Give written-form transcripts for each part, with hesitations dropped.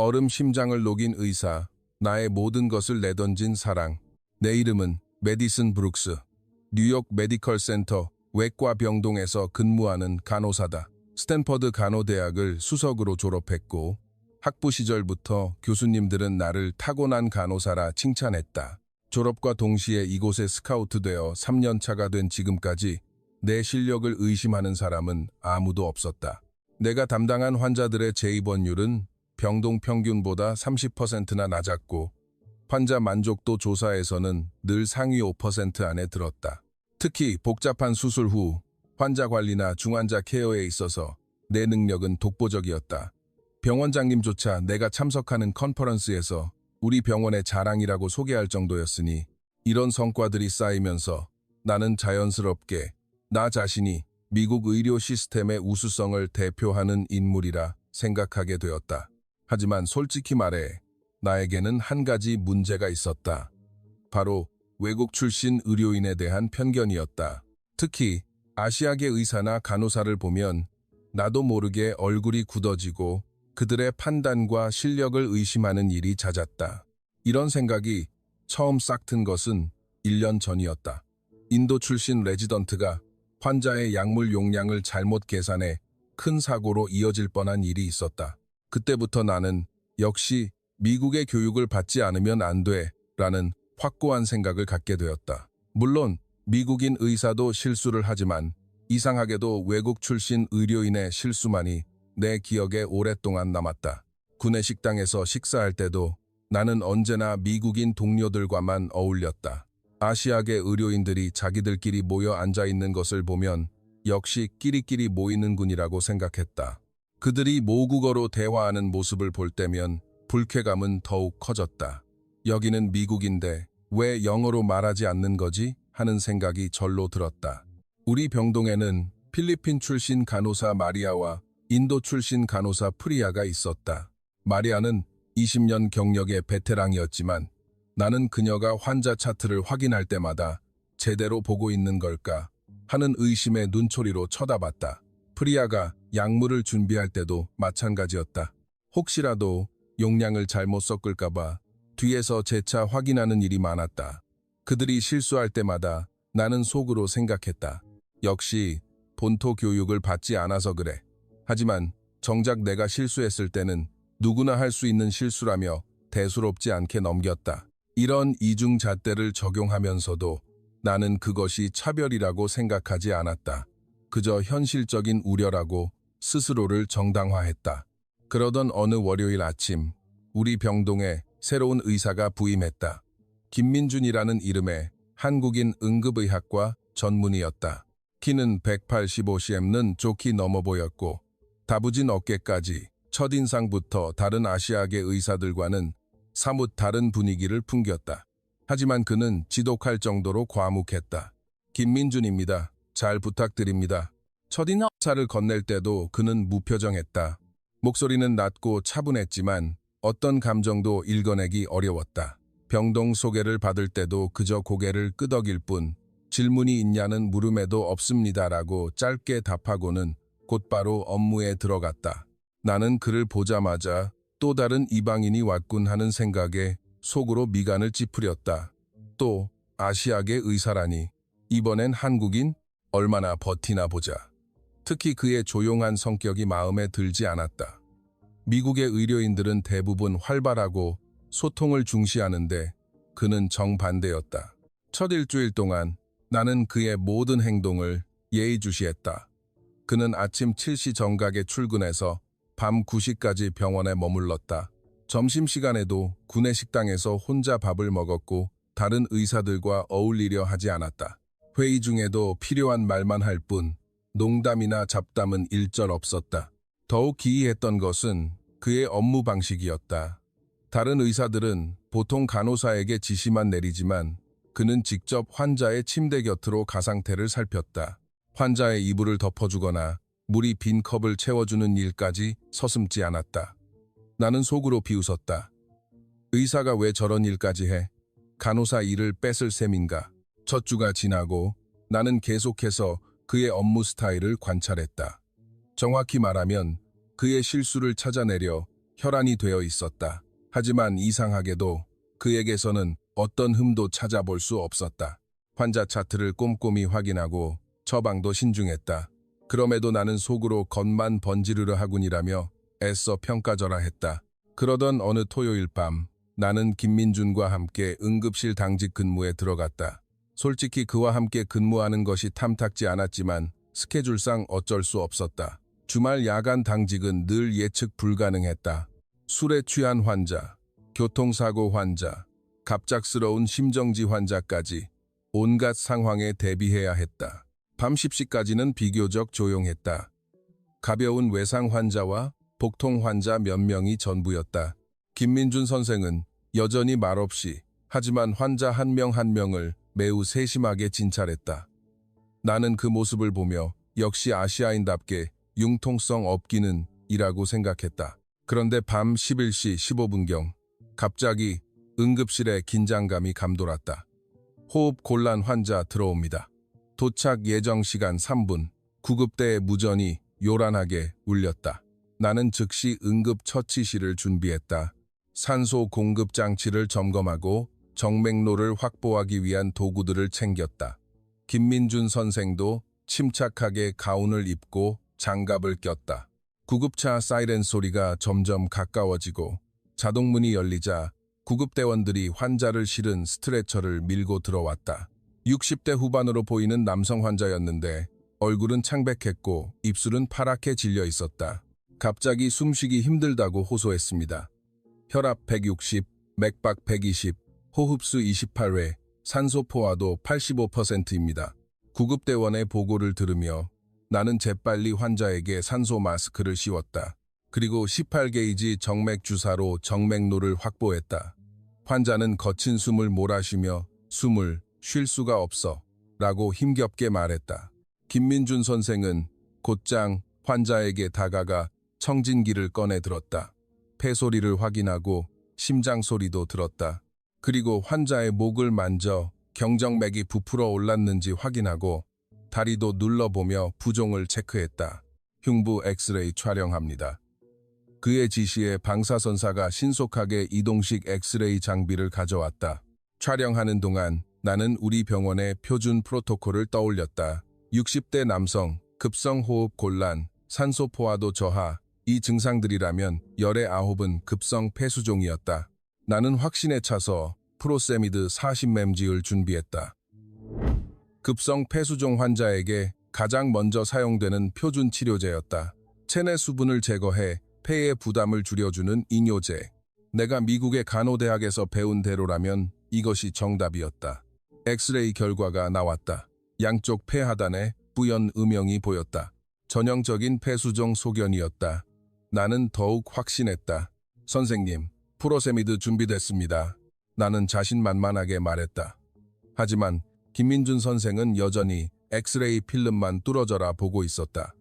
얼음 심장을 녹인 의사, 나의 모든 것을 내던진 사랑. 내 이름은 메디슨 브룩스. 뉴욕 메디컬 센터 외과 병동에서 근무하는 간호사다. 스탠퍼드 간호대학을 수석으로 졸업했고 학부 시절부터 교수님들은 나를 타고난 간호사라 칭찬했다. 졸업과 동시에 이곳에 스카우트되어 3년 차가 된 지금까지 내 실력을 의심하는 사람은 아무도 없었다. 내가 담당한 환자들의 재입원율은 병동 평균보다 30%나 낮았고 환자 만족도 조사에서는 늘 상위 5% 안에 들었다. 특히 복잡한 수술 후 환자 관리나 중환자 케어에 있어서 내 능력은 독보적이었다. 병원장님조차 내가 참석하는 컨퍼런스에서 우리 병원의 자랑이라고 소개할 정도였으니 이런 성과들이 쌓이면서 나는 자연스럽게 나 자신이 미국 의료 시스템의 우수성을 대표하는 인물이라 생각하게 되었다. 하지만 솔직히 말해 나에게는 한 가지 문제가 있었다. 바로 외국 출신 의료인에 대한 편견이었다. 특히 아시아계 의사나 간호사를 보면 나도 모르게 얼굴이 굳어지고 그들의 판단과 실력을 의심하는 일이 잦았다. 이런 생각이 처음 싹튼 것은 1년 전이었다. 인도 출신 레지던트가 환자의 약물 용량을 잘못 계산해 큰 사고로 이어질 뻔한 일이 있었다. 그때부터 나는 역시 미국의 교육을 받지 않으면 안 돼 라는 확고한 생각을 갖게 되었다. 물론 미국인 의사도 실수를 하지만 이상하게도 외국 출신 의료인의 실수만이 내 기억에 오랫동안 남았다. 구내 식당에서 식사할 때도 나는 언제나 미국인 동료들과만 어울렸다. 아시아계 의료인들이 자기들끼리 모여 앉아있는 것을 보면 역시 끼리끼리 모이는군이라고 생각했다. 그들이 모국어로 대화하는 모습을 볼 때면 불쾌감은 더욱 커졌다. 여기는 미국인데 왜 영어로 말하지 않는 거지? 하는 생각이 절로 들었다. 우리 병동에는 필리핀 출신 간호사 마리아와 인도 출신 간호사 프리아가 있었다. 마리아는 20년 경력의 베테랑이었지만 나는 그녀가 환자 차트를 확인할 때마다 제대로 보고 있는 걸까 하는 의심의 눈초리로 쳐다봤다. 프리아가 약물을 준비할 때도 마찬가지였다. 혹시라도 용량을 잘못 섞을까봐 뒤에서 재차 확인하는 일이 많았다. 그들이 실수할 때마다 나는 속으로 생각했다. 역시 본토 교육을 받지 않아서 그래. 하지만 정작 내가 실수했을 때는 누구나 할 수 있는 실수라며 대수롭지 않게 넘겼다. 이런 이중잣대를 적용하면서도 나는 그것이 차별이라고 생각하지 않았다. 그저 현실적인 우려라고 스스로를 정당화했다. 그러던 어느 월요일 아침, 우리 병동에 새로운 의사가 부임했다. 김민준이라는 이름의 한국인 응급의학과 전문의였다. 키는 185cm는 좋게 넘어 보였고 다부진 어깨까지 첫인상부터 다른 아시아계 의사들과는 사뭇 다른 분위기를 풍겼다. 하지만 그는 지독할 정도로 과묵했다. 김민준입니다. 잘 부탁드립니다. 첫인사를 건넬 때도 그는 무표정했다. 목소리는 낮고 차분했지만 어떤 감정도 읽어내기 어려웠다. 병동 소개를 받을 때도 그저 고개를 끄덕일 뿐 질문이 있냐는 물음에도 없습니다라고 짧게 답하고는 곧바로 업무에 들어갔다. 나는 그를 보자마자 또 다른 이방인이 왔군 하는 생각에 속으로 미간을 찌푸렸다. 또 아시아계 의사라니. 이번엔 한국인? 얼마나 버티나 보자. 특히 그의 조용한 성격이 마음에 들지 않았다. 미국의 의료인들은 대부분 활발하고 소통을 중시하는데 그는 정반대였다. 첫 일주일 동안 나는 그의 모든 행동을 예의주시했다. 그는 아침 7시 정각에 출근해서 밤 9시까지 병원에 머물렀다. 점심시간에도 구내 식당에서 혼자 밥을 먹었고 다른 의사들과 어울리려 하지 않았다. 회의 중에도 필요한 말만 할 뿐 농담이나 잡담은 일절 없었다. 더욱 기이했던 것은 그의 업무 방식이었다. 다른 의사들은 보통 간호사에게 지시만 내리지만 그는 직접 환자의 침대 곁으로 가상태를 살폈다. 환자의 이불을 덮어주거나 물이 빈 컵을 채워주는 일까지 서슴지 않았다. 나는 속으로 비웃었다. 의사가 왜 저런 일까지 해? 간호사 일을 뺏을 셈인가? 첫 주가 지나고 나는 계속해서 그의 업무 스타일을 관찰했다. 정확히 말하면 그의 실수를 찾아내려 혈안이 되어 있었다. 하지만 이상하게도 그에게서는 어떤 흠도 찾아볼 수 없었다. 환자 차트를 꼼꼼히 확인하고 처방도 신중했다. 그럼에도 나는 속으로 겉만 번지르르 하군이라며 애써 평가절하했다. 그러던 어느 토요일 밤 나는 김민준과 함께 응급실 당직 근무에 들어갔다. 솔직히 그와 함께 근무하는 것이 탐탁지 않았지만 스케줄상 어쩔 수 없었다. 주말 야간 당직은 늘 예측 불가능했다. 술에 취한 환자, 교통사고 환자, 갑작스러운 심정지 환자까지 온갖 상황에 대비해야 했다. 밤 10시까지는 비교적 조용했다. 가벼운 외상 환자와 복통 환자 몇 명이 전부였다. 김민준 선생은 여전히 말없이 하지만 환자 한 명 한 명을 매우 세심하게 진찰했다. 나는 그 모습을 보며 역시 아시아인답게 융통성 없기는 이라고 생각했다. 그런데 밤 11시 15분경 갑자기 응급실에 긴장감이 감돌았다. 호흡 곤란 환자 들어옵니다. 도착 예정 시간 3분, 구급대의 무전이 요란하게 울렸다. 나는 즉시 응급처치실을 준비했다. 산소 공급 장치를 점검하고 정맥로를 확보하기 위한 도구들을 챙겼다. 김민준 선생도 침착하게 가운을 입고 장갑을 꼈다. 구급차 사이렌 소리가 점점 가까워지고 자동문이 열리자 구급대원들이 환자를 실은 스트레처를 밀고 들어왔다. 60대 후반으로 보이는 남성 환자였는데 얼굴은 창백했고 입술은 파랗게 질려 있었다. 갑자기 숨쉬기 힘들다고 호소했습니다. 혈압 160, 맥박 120, 호흡수 28회, 산소 포화도 85%입니다. 구급대원의 보고를 들으며 나는 재빨리 환자에게 산소 마스크를 씌웠다. 그리고 18게이지 정맥 주사로 정맥로를 확보했다. 환자는 거친 숨을 몰아쉬며 숨을 쉴 수가 없어 라고 힘겹게 말했다. 김민준 선생은 곧장 환자에게 다가가 청진기를 꺼내 들었다. 폐소리를 확인하고 심장 소리도 들었다. 그리고 환자의 목을 만져 경정맥이 부풀어 올랐는지 확인하고 다리도 눌러보며 부종을 체크했다. 흉부 엑스레이 촬영합니다. 그의 지시에 방사선사가 신속하게 이동식 엑스레이 장비를 가져왔다. 촬영하는 동안 나는 우리 병원의 표준 프로토콜을 떠올렸다. 60대 남성, 급성호흡 곤란, 산소 포화도 저하, 이 증상들이라면 열의 9은 급성 폐수종이었다. 나는 확신에 차서 프로세미드 40맴지을 준비했다. 급성 폐수종 환자에게 가장 먼저 사용되는 표준 치료제였다. 체내 수분을 제거해 폐의 부담을 줄여주는 이뇨제. 내가 미국의 간호대학에서 배운 대로라면 이것이 정답이었다. 엑스레이 결과가 나왔다. 양쪽 폐 하단에 뿌연 음영이 보였다. 전형적인 폐수종 소견이었다. 나는 더욱 확신했다. 선생님, 프로세미드 준비됐습니다. 나는 자신만만하게 말했다. 하지만 김민준 선생은 여전히 엑스레이 필름만 뚫어져라 보고 있었다.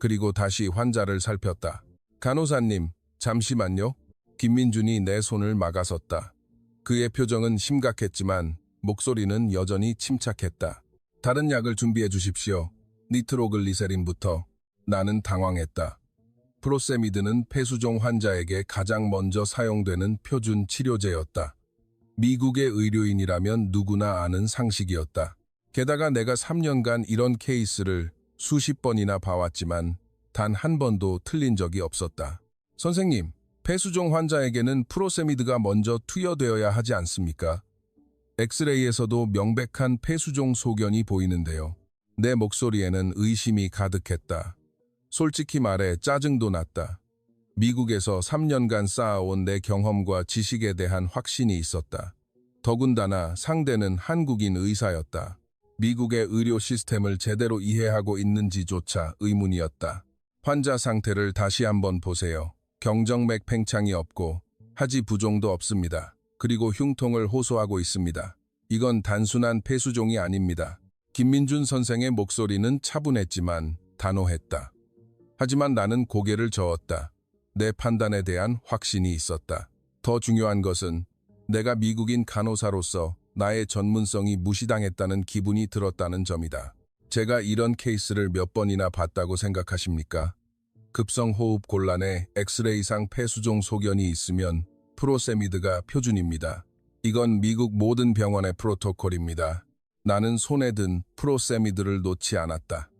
그리고 다시 환자를 살폈다. 간호사님, 잠시만요. 김민준이 내 손을 막아섰다. 그의 표정은 심각했지만 목소리는 여전히 침착했다. 다른 약을 준비해 주십시오. 니트로글리세린부터. 나는 당황했다. 프로세미드는 폐수종 환자에게 가장 먼저 사용되는 표준 치료제였다. 미국의 의료인이라면 누구나 아는 상식이었다. 게다가 내가 3년간 이런 케이스를 수십 번이나 봐왔지만 단 한 번도 틀린 적이 없었다. 선생님, 폐수종 환자에게는 프로세미드가 먼저 투여되어야 하지 않습니까? 엑스레이에서도 명백한 폐수종 소견이 보이는데요. 내 목소리에는 의심이 가득했다. 솔직히 말해 짜증도 났다. 미국에서 3년간 쌓아온 내 경험과 지식에 대한 확신이 있었다. 더군다나 상대는 한국인 의사였다. 미국의 의료 시스템을 제대로 이해하고 있는지조차 의문이었다. 환자 상태를 다시 한번 보세요. 경정맥 팽창이 없고 하지 부종도 없습니다. 그리고 흉통을 호소하고 있습니다. 이건 단순한 폐수종이 아닙니다. 김민준 선생의 목소리는 차분했지만 단호했다. 하지만 나는 고개를 저었다. 내 판단에 대한 확신이 있었다. 더 중요한 것은 내가 미국인 간호사로서 나의 전문성이 무시당했다는 기분이 들었다는 점이다. 제가 이런 케이스를 몇 번이나 봤다고 생각하십니까? 급성호흡 곤란에 엑스레이상 폐수종 소견이 있으면 프로세미드가 표준입니다. 이건 미국 모든 병원의 프로토콜입니다. 나는 손에 든 프로세미드를 놓지 않았다.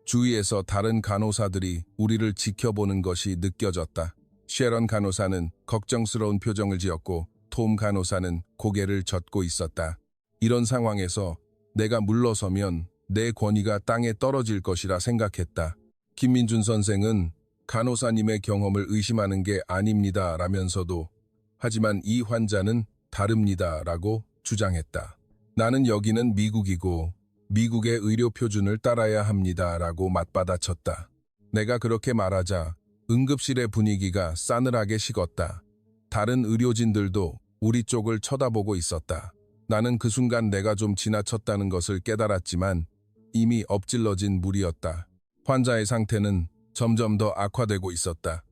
주위에서 다른 간호사들이 우리를 지켜보는 것이 느껴졌다. 셰런 간호사는 걱정스러운 표정을 지었고 톰 간호사는 고개를 젓고 있었다. 이런 상황에서 내가 물러서면 내 권위가 땅에 떨어질 것이라 생각했다. 김민준 선생은 간호사님의 경험을 의심하는 게 아닙니다 라면서도 하지만 이 환자는 다릅니다 라고 주장했다. 나는 여기는 미국이고 미국의 의료 표준을 따라야 합니다 라고 맞받아쳤다. 내가 그렇게 말하자 응급실의 분위기가 싸늘하게 식었다. 다른 의료진들도 우리 쪽을 쳐다보고 있었다. 나는 그 순간 내가 좀 지나쳤다는 것을 깨달았지만 이미 엎질러진 물이었다. 환자의 상태는 점점 더 악화되고 있었다.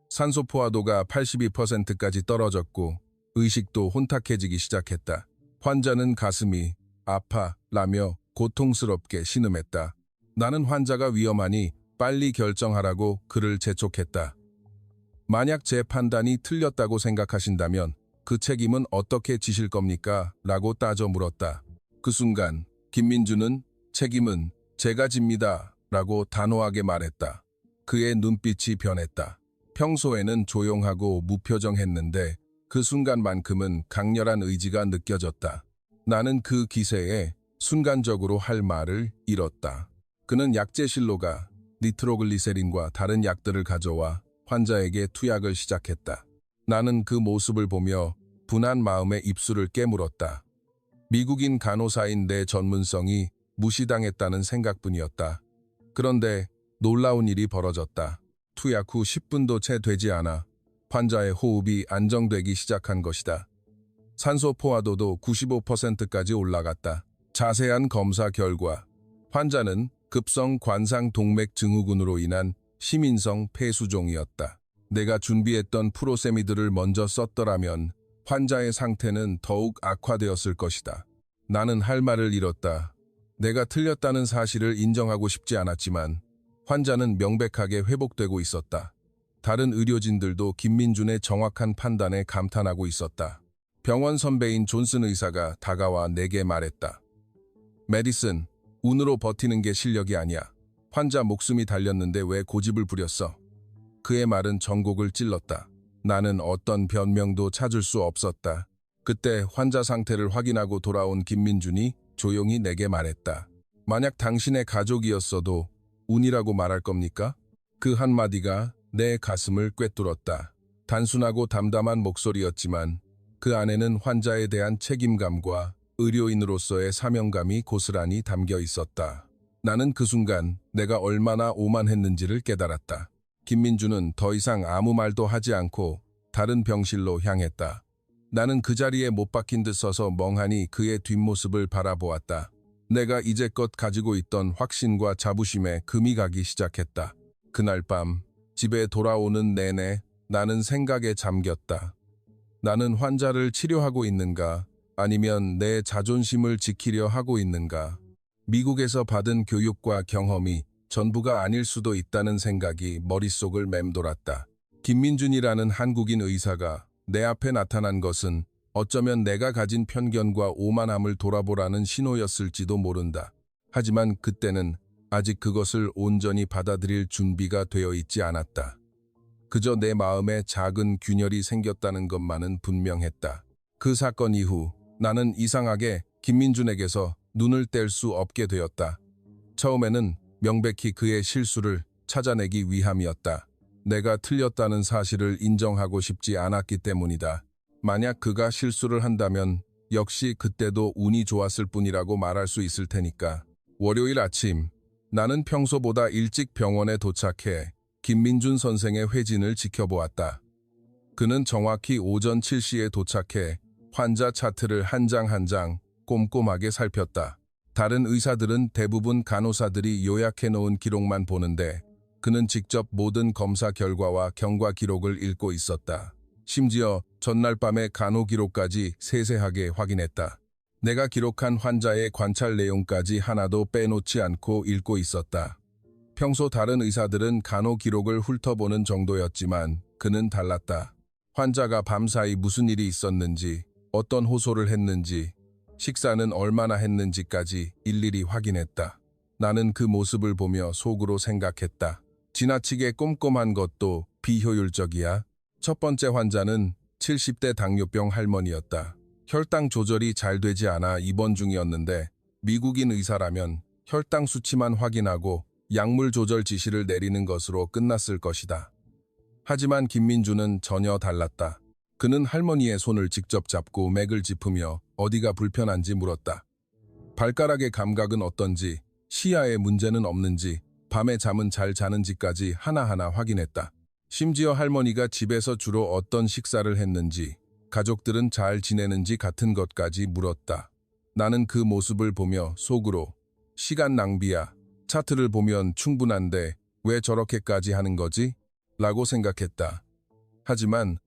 산소 포화도가 82%까지 떨어졌고 의식도 혼탁해지기 시작했다. 환자는 가슴이 아파라며 고통스럽게 신음했다. 나는 환자가 위험하니 빨리 결정하라고 그를 재촉했다. 만약 제 판단이 틀렸다고 생각하신다면 그 책임은 어떻게 지실 겁니까? 라고 따져 물었다. 그 순간 김민주는 책임은 제가 집니다 라고 단호하게 말했다. 그의 눈빛이 변했다. 평소에는 조용하고 무표정했는데 그 순간만큼은 강렬한 의지가 느껴졌다. 나는 그 기세에 순간적으로 할 말을 잃었다. 그는 약재실로 가 니트로글리세린과 다른 약들을 가져와 환자에게 투약을 시작했다. 나는 그 모습을 보며 분한 마음에 입술을 깨물었다. 미국인 간호사인 내 전문성이 무시당했다는 생각뿐이었다. 그런데 놀라운 일이 벌어졌다. 투약 후 10분도 채 되지 않아 환자의 호흡이 안정되기 시작한 것이다. 산소 포화도도 95%까지 올라갔다. 자세한 검사 결과 환자는 급성 관상 동맥 증후군으로 인한 심인성 폐수종이었다. 내가 준비했던 프로세미드를 먼저 썼더라면 환자의 상태는 더욱 악화되었을 것이다. 나는 할 말을 잃었다. 내가 틀렸다는 사실을 인정하고 싶지 않았지만 환자는 명백하게 회복되고 있었다. 다른 의료진들도 김민준의 정확한 판단에 감탄하고 있었다. 병원 선배인 존슨 의사가 다가와 내게 말했다. 메디슨, 운으로 버티는 게 실력이 아니야. 환자 목숨이 달렸는데 왜 고집을 부렸어? 그의 말은 전곡을 찔렀다. 나는 어떤 변명도 찾을 수 없었다. 그때 환자 상태를 확인하고 돌아온 김민준이 조용히 내게 말했다. 만약 당신의 가족이었어도 운이라고 말할 겁니까? 그 한마디가 내 가슴을 꿰뚫었다. 단순하고 담담한 목소리였지만 그 안에는 환자에 대한 책임감과 의료인으로서의 사명감이 고스란히 담겨 있었다. 나는 그 순간 내가 얼마나 오만했는지를 깨달았다. 김민주는 더 이상 아무 말도 하지 않고 다른 병실로 향했다. 나는 그 자리에 못 박힌 듯 서서 멍하니 그의 뒷모습을 바라보았다. 내가 이제껏 가지고 있던 확신과 자부심에 금이 가기 시작했다. 그날 밤 집에 돌아오는 내내 나는 생각에 잠겼다. 나는 환자를 치료하고 있는가? 아니면 내 자존심을 지키려 하고 있는가? 미국에서 받은 교육과 경험이 전부가 아닐 수도 있다는 생각이 머릿속을 맴돌았다. 김민준이라는 한국인 의사가 내 앞에 나타난 것은 어쩌면 내가 가진 편견과 오만함을 돌아보라는 신호였을지도 모른다. 하지만 그때는 아직 그것을 온전히 받아들일 준비가 되어 있지 않았다. 그저 내 마음에 작은 균열이 생겼다는 것만은 분명했다. 그 사건 이후 나는 이상하게 김민준에게서 눈을 뗄 수 없게 되었다. 처음에는 명백히 그의 실수를 찾아내기 위함이었다. 내가 틀렸다는 사실을 인정하고 싶지 않았기 때문이다. 만약 그가 실수를 한다면 역시 그때도 운이 좋았을 뿐이라고 말할 수 있을 테니까. 월요일 아침, 나는 평소보다 일찍 병원에 도착해 김민준 선생의 회진을 지켜보았다. 그는 정확히 오전 7시에 도착해 환자 차트를 한 장 한 장 꼼꼼하게 살폈다. 다른 의사들은 대부분 간호사들이 요약해 놓은 기록만 보는데 그는 직접 모든 검사 결과와 경과 기록을 읽고 있었다. 심지어 전날 밤의 간호 기록까지 세세하게 확인했다. 내가 기록한 환자의 관찰 내용까지 하나도 빼놓지 않고 읽고 있었다. 평소 다른 의사들은 간호 기록을 훑어보는 정도였지만 그는 달랐다. 환자가 밤사이 무슨 일이 있었는지, 어떤 호소를 했는지, 식사는 얼마나 했는지까지 일일이 확인했다. 나는 그 모습을 보며 속으로 생각했다. 지나치게 꼼꼼한 것도 비효율적이야. 첫 번째 환자는 70대 당뇨병 할머니였다. 혈당 조절이 잘 되지 않아 입원 중이었는데 미국인 의사라면 혈당 수치만 확인하고 약물 조절 지시를 내리는 것으로 끝났을 것이다. 하지만 김민주는 전혀 달랐다. 그는 할머니의 손을 직접 잡고 맥을 짚으며 어디가 불편한지 물었다. 발가락의 감각은 어떤지, 시야에 문제는 없는지, 밤에 잠은 잘 자는지까지 하나하나 확인했다. 심지어 할머니가 집에서 주로 어떤 식사를 했는지, 가족들은 잘 지내는지 같은 것까지 물었다. 나는 그 모습을 보며 속으로 시간 낭비야. 차트를 보면 충분한데 왜 저렇게까지 하는 거지? 라고 생각했다. 하지만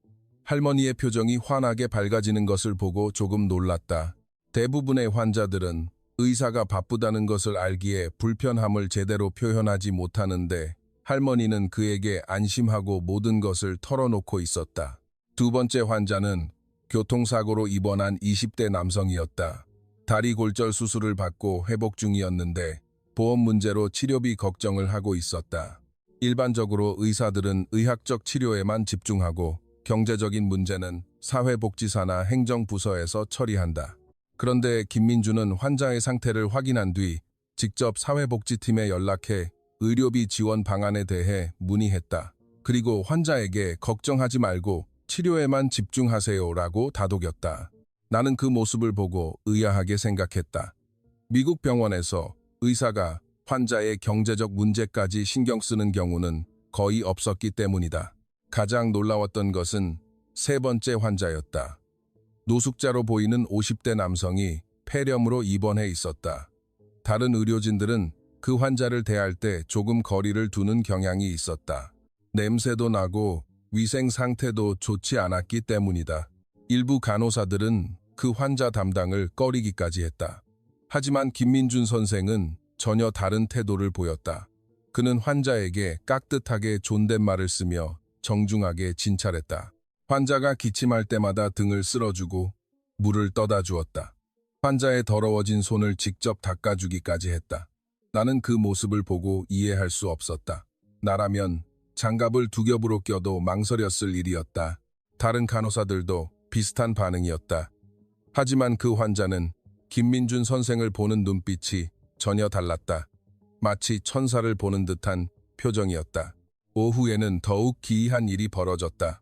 할머니의 표정이 환하게 밝아지는 것을 보고 조금 놀랐다. 대부분의 환자들은 의사가 바쁘다는 것을 알기에 불편함을 제대로 표현하지 못하는데 할머니는 그에게 안심하고 모든 것을 털어놓고 있었다. 두 번째 환자는 교통사고로 입원한 20대 남성이었다. 다리 골절 수술을 받고 회복 중이었는데 보험 문제로 치료비 걱정을 하고 있었다. 일반적으로 의사들은 의학적 치료에만 집중하고 경제적인 문제는 사회복지사나 행정부서에서 처리한다. 그런데 김민주는 환자의 상태를 확인한 뒤 직접 사회복지팀에 연락해 의료비 지원 방안에 대해 문의했다. 그리고 환자에게 걱정하지 말고 치료에만 집중하세요라고 다독였다. 나는 그 모습을 보고 의아하게 생각했다. 미국 병원에서 의사가 환자의 경제적 문제까지 신경 쓰는 경우는 거의 없었기 때문이다. 가장 놀라웠던 것은 세 번째 환자였다. 노숙자로 보이는 50대 남성이 폐렴으로 입원해 있었다. 다른 의료진들은 그 환자를 대할 때 조금 거리를 두는 경향이 있었다. 냄새도 나고 위생 상태도 좋지 않았기 때문이다. 일부 간호사들은 그 환자 담당을 꺼리기까지 했다. 하지만 김민준 선생은 전혀 다른 태도를 보였다. 그는 환자에게 깍듯하게 존댓말을 쓰며 정중하게 진찰했다. 환자가 기침할 때마다 등을 쓸어주고 물을 떠다 주었다. 환자의 더러워진 손을 직접 닦아주기까지 했다. 나는 그 모습을 보고 이해할 수 없었다. 나라면 장갑을 두 겹으로 껴도 망설였을 일이었다. 다른 간호사들도 비슷한 반응이었다. 하지만 그 환자는 김민준 선생을 보는 눈빛이 전혀 달랐다. 마치 천사를 보는 듯한 표정이었다. 오후에는 더욱 기이한 일이 벌어졌다.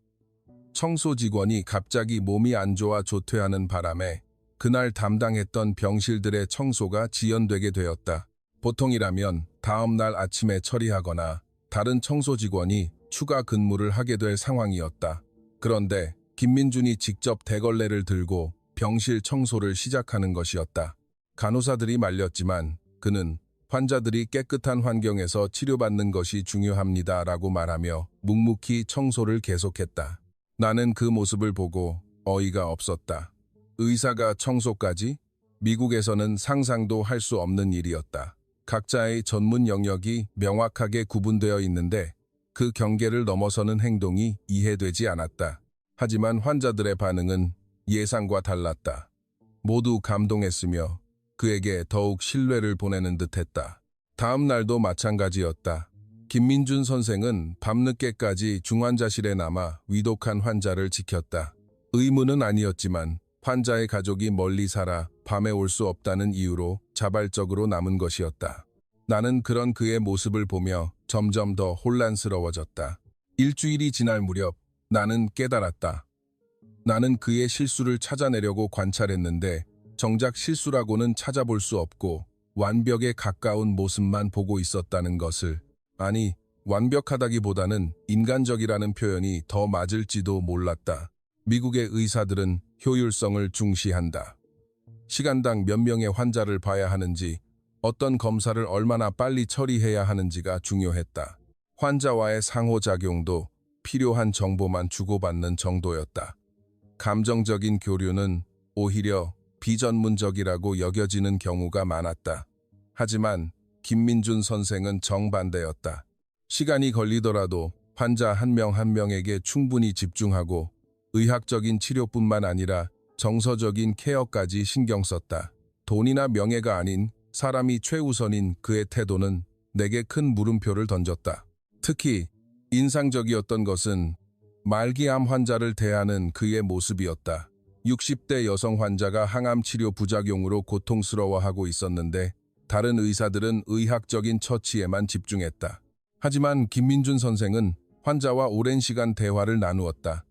청소 직원이 갑자기 몸이 안 좋아 조퇴하는 바람에 그날 담당했던 병실들의 청소가 지연되게 되었다. 보통이라면 다음 날 아침에 처리하거나 다른 청소 직원이 추가 근무를 하게 될 상황이었다. 그런데 김민준이 직접 대걸레를 들고 병실 청소를 시작하는 것이었다. 간호사들이 말렸지만 그는 환자들이 깨끗한 환경에서 치료받는 것이 중요합니다 라고 말하며 묵묵히 청소를 계속했다. 나는 그 모습을 보고 어이가 없었다. 의사가 청소까지? 미국에서는 상상도 할 수 없는 일이었다. 각자의 전문 영역이 명확하게 구분되어 있는데 그 경계를 넘어서는 행동이 이해되지 않았다. 하지만 환자들의 반응은 예상과 달랐다. 모두 감동했으며 그에게 더욱 신뢰를 보내는 듯했다. 다음 날도 마찬가지였다. 김민준 선생은 밤늦게까지 중환자실에 남아 위독한 환자를 지켰다. 의무는 아니었지만 환자의 가족이 멀리 살아 밤에 올 수 없다는 이유로 자발적으로 남은 것이었다. 나는 그런 그의 모습을 보며 점점 더 혼란스러워졌다. 일주일이 지날 무렵 나는 깨달았다. 나는 그의 실수를 찾아내려고 관찰했는데 정작 실수라고는 찾아볼 수 없고 완벽에 가까운 모습만 보고 있었다는 것을, 아니, 완벽하다기보다는 인간적이라는 표현이 더 맞을지도 몰랐다. 미국의 의사들은 효율성을 중시한다. 시간당 몇 명의 환자를 봐야 하는지, 어떤 검사를 얼마나 빨리 처리해야 하는지가 중요했다. 환자와의 상호작용도 필요한 정보만 주고받는 정도였다. 감정적인 교류는 오히려 비전문적이라고 여겨지는 경우가 많았다. 하지만 김민준 선생은 정반대였다. 시간이 걸리더라도 환자 한 명 한 명에게 충분히 집중하고 의학적인 치료뿐만 아니라 정서적인 케어까지 신경 썼다. 돈이나 명예가 아닌 사람이 최우선인 그의 태도는 내게 큰 물음표를 던졌다. 특히 인상적이었던 것은 말기암 환자를 대하는 그의 모습이었다. 60대 여성 환자가 항암 치료 부작용으로 고통스러워하고 있었는데 다른 의사들은 의학적인 처치에만 집중했다. 하지만 김민준 선생은 환자와 오랜 시간 대화를 나누었다.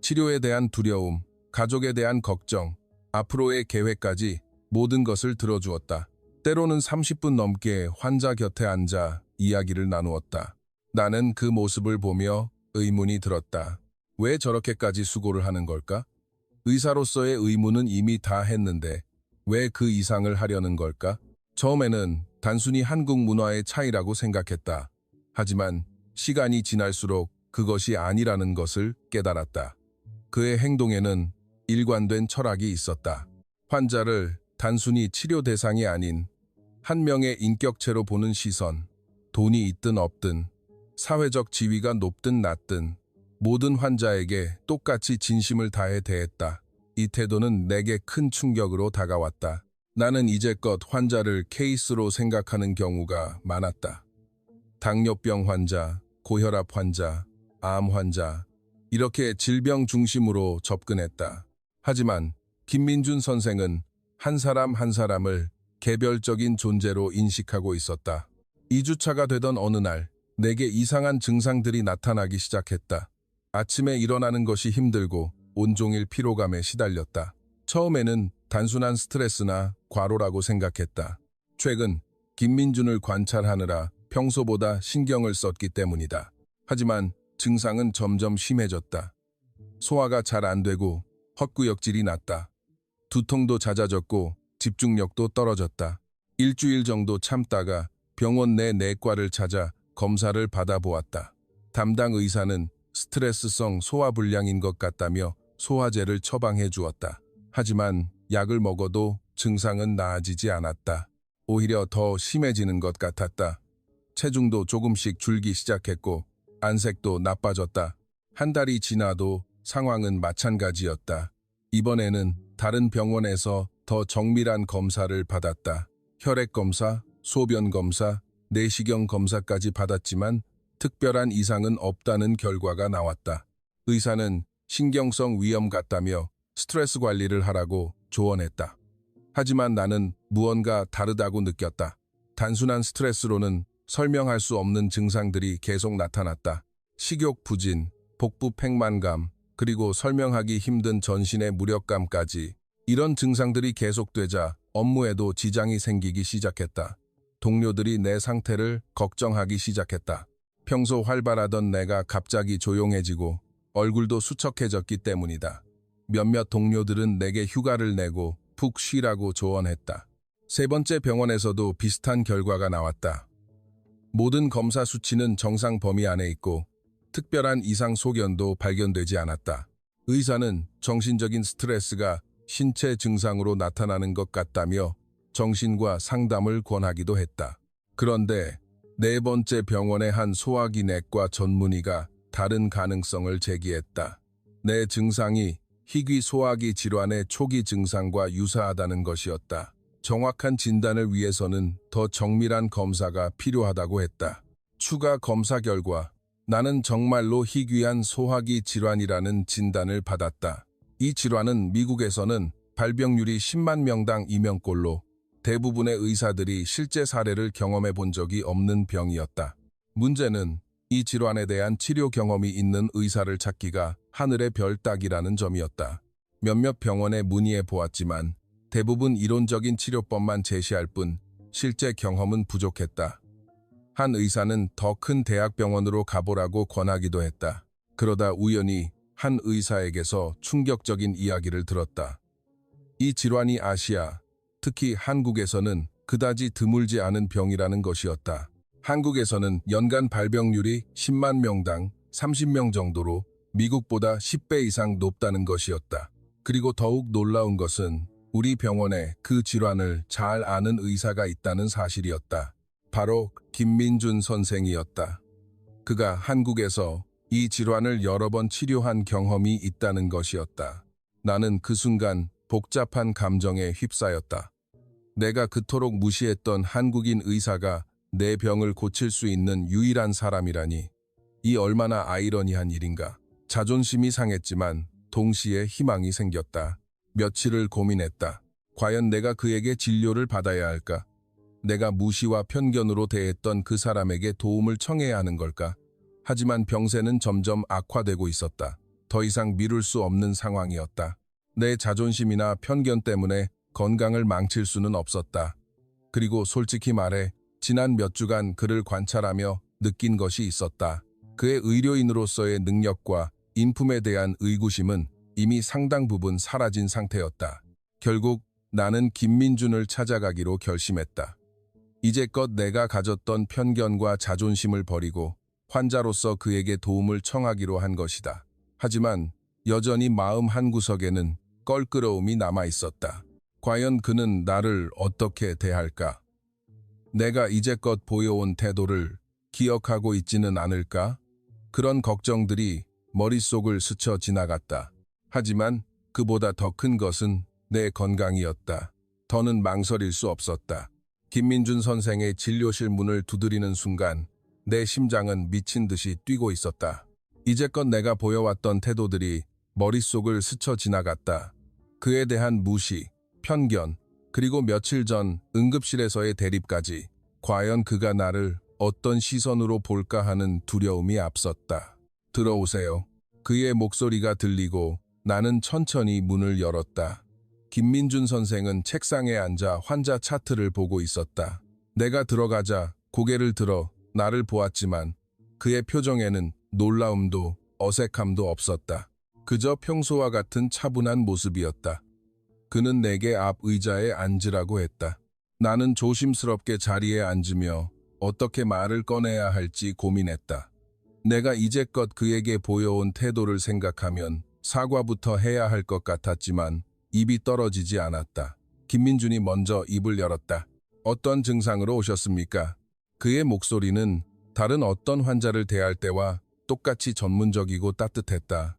치료에 대한 두려움, 가족에 대한 걱정, 앞으로의 계획까지 모든 것을 들어주었다. 때로는 30분 넘게 환자 곁에 앉아 이야기를 나누었다. 나는 그 모습을 보며 의문이 들었다. 왜 저렇게까지 수고를 하는 걸까? 의사로서의 의무는 이미 다 했는데 왜 그 이상을 하려는 걸까? 처음에는 단순히 한국 문화의 차이라고 생각했다. 하지만 시간이 지날수록 그것이 아니라는 것을 깨달았다. 그의 행동에는 일관된 철학이 있었다. 환자를 단순히 치료 대상이 아닌 한 명의 인격체로 보는 시선, 돈이 있든 없든, 사회적 지위가 높든 낮든 모든 환자에게 똑같이 진심을 다해 대했다. 이 태도는 내게 큰 충격으로 다가왔다. 나는 이제껏 환자를 케이스로 생각하는 경우가 많았다. 당뇨병 환자, 고혈압 환자, 암 환자, 이렇게 질병 중심으로 접근했다. 하지만 김민준 선생은 한 사람 한 사람을 개별적인 존재로 인식하고 있었다. 2주차가 되던 어느 날, 내게 이상한 증상들이 나타나기 시작했다. 아침에 일어나는 것이 힘들고 온종일 피로감에 시달렸다. 처음에는 단순한 스트레스나 과로라고 생각했다. 최근 김민준을 관찰하느라 평소보다 신경을 썼기 때문이다. 하지만 증상은 점점 심해졌다. 소화가 잘 안 되고 헛구역질이 났다. 두통도 잦아졌고 집중력도 떨어졌다. 일주일 정도 참다가 병원 내 내과를 찾아 검사를 받아보았다. 담당 의사는 스트레스성 소화불량인 것 같다며 소화제를 처방해 주었다. 하지만 약을 먹어도 증상은 나아지지 않았다. 오히려 더 심해지는 것 같았다. 체중도 조금씩 줄기 시작했고 안색도 나빠졌다. 한 달이 지나도 상황은 마찬가지였다. 이번에는 다른 병원에서 더 정밀한 검사를 받았다. 혈액 검사, 소변 검사, 내시경 검사까지 받았지만 특별한 이상은 없다는 결과가 나왔다. 의사는 신경성 위염 같다며 스트레스 관리를 하라고 조언했다. 하지만 나는 무언가 다르다고 느꼈다. 단순한 스트레스로는 설명할 수 없는 증상들이 계속 나타났다. 식욕 부진, 복부 팽만감, 그리고 설명하기 힘든 전신의 무력감까지. 이런 증상들이 계속되자 업무에도 지장이 생기기 시작했다. 동료들이 내 상태를 걱정하기 시작했다. 평소 활발하던 내가 갑자기 조용해지고 얼굴도 수척해졌기 때문이다. 몇몇 동료들은 내게 휴가를 내고 푹 쉬라고 조언했다. 세 번째 병원에서도 비슷한 결과가 나왔다. 모든 검사 수치는 정상 범위 안에 있고 특별한 이상 소견도 발견되지 않았다. 의사는 정신적인 스트레스가 신체 증상으로 나타나는 것 같다며 정신과 상담을 권하기도 했다. 그런데 네 번째 병원의 한 소화기 내과 전문의가 다른 가능성을 제기했다. 내 증상이 희귀 소화기 질환의 초기 증상과 유사하다는 것이었다. 정확한 진단을 위해서는 더 정밀한 검사가 필요하다고 했다. 추가 검사 결과 나는 정말로 희귀한 소화기 질환이라는 진단을 받았다. 이 질환은 미국에서는 발병률이 10만 명당 2명꼴로 대부분의 의사들이 실제 사례를 경험해 본 적이 없는 병이었다. 문제는 이 질환에 대한 치료 경험이 있는 의사를 찾기가 하늘의 별 따기라는 점이었다. 몇몇 병원에 문의해 보았지만 대부분 이론적인 치료법만 제시할 뿐 실제 경험은 부족했다. 한 의사는 더 큰 대학병원으로 가보라고 권하기도 했다. 그러다 우연히 한 의사에게서 충격적인 이야기를 들었다. 이 질환이 아시아, 특히 한국에서는 그다지 드물지 않은 병이라는 것이었다. 한국에서는 연간 발병률이 10만 명당 30명 정도로 미국보다 10배 이상 높다는 것이었다. 그리고 더욱 놀라운 것은 우리 병원에 그 질환을 잘 아는 의사가 있다는 사실이었다. 바로 김민준 선생이었다. 그가 한국에서 이 질환을 여러 번 치료한 경험이 있다는 것이었다. 나는 그 순간 복잡한 감정에 휩싸였다. 내가 그토록 무시했던 한국인 의사가 내 병을 고칠 수 있는 유일한 사람이라니. 이 얼마나 아이러니한 일인가. 자존심이 상했지만 동시에 희망이 생겼다. 며칠을 고민했다. 과연 내가 그에게 진료를 받아야 할까? 내가 무시와 편견으로 대했던 그 사람에게 도움을 청해야 하는 걸까? 하지만 병세는 점점 악화되고 있었다. 더 이상 미룰 수 없는 상황이었다. 내 자존심이나 편견 때문에 건강을 망칠 수는 없었다. 그리고 솔직히 말해 지난 몇 주간 그를 관찰하며 느낀 것이 있었다. 그의 의료인으로서의 능력과 인품에 대한 의구심은 이미 상당 부분 사라진 상태였다. 결국 나는 김민준을 찾아가기로 결심했다. 이제껏 내가 가졌던 편견과 자존심을 버리고 환자로서 그에게 도움을 청하기로 한 것이다. 하지만 여전히 마음 한구석에는 껄끄러움이 남아있었다. 과연 그는 나를 어떻게 대할까? 내가 이제껏 보여온 태도를 기억하고 있지는 않을까? 그런 걱정들이 머릿속을 스쳐 지나갔다. 하지만 그보다 더 큰 것은 내 건강이었다. 더는 망설일 수 없었다. 김민준 선생의 진료실 문을 두드리는 순간 내 심장은 미친 듯이 뛰고 있었다. 이제껏 내가 보여왔던 태도들이 머릿속을 스쳐 지나갔다. 그에 대한 무시, 편견, 그리고 며칠 전 응급실에서의 대립까지. 과연 그가 나를 어떤 시선으로 볼까 하는 두려움이 앞섰다. 들어오세요. 그의 목소리가 들리고 나는 천천히 문을 열었다. 김민준 선생은 책상에 앉아 환자 차트를 보고 있었다. 내가 들어가자 고개를 들어 나를 보았지만 그의 표정에는 놀라움도 어색함도 없었다. 그저 평소와 같은 차분한 모습이었다. 그는 내게 앞 의자에 앉으라고 했다. 나는 조심스럽게 자리에 앉으며 어떻게 말을 꺼내야 할지 고민했다. 내가 이제껏 그에게 보여온 태도를 생각하면 사과부터 해야 할 것 같았지만 입이 떨어지지 않았다. 김민준이 먼저 입을 열었다. 어떤 증상으로 오셨습니까? 그의 목소리는 다른 어떤 환자를 대할 때와 똑같이 전문적이고 따뜻했다.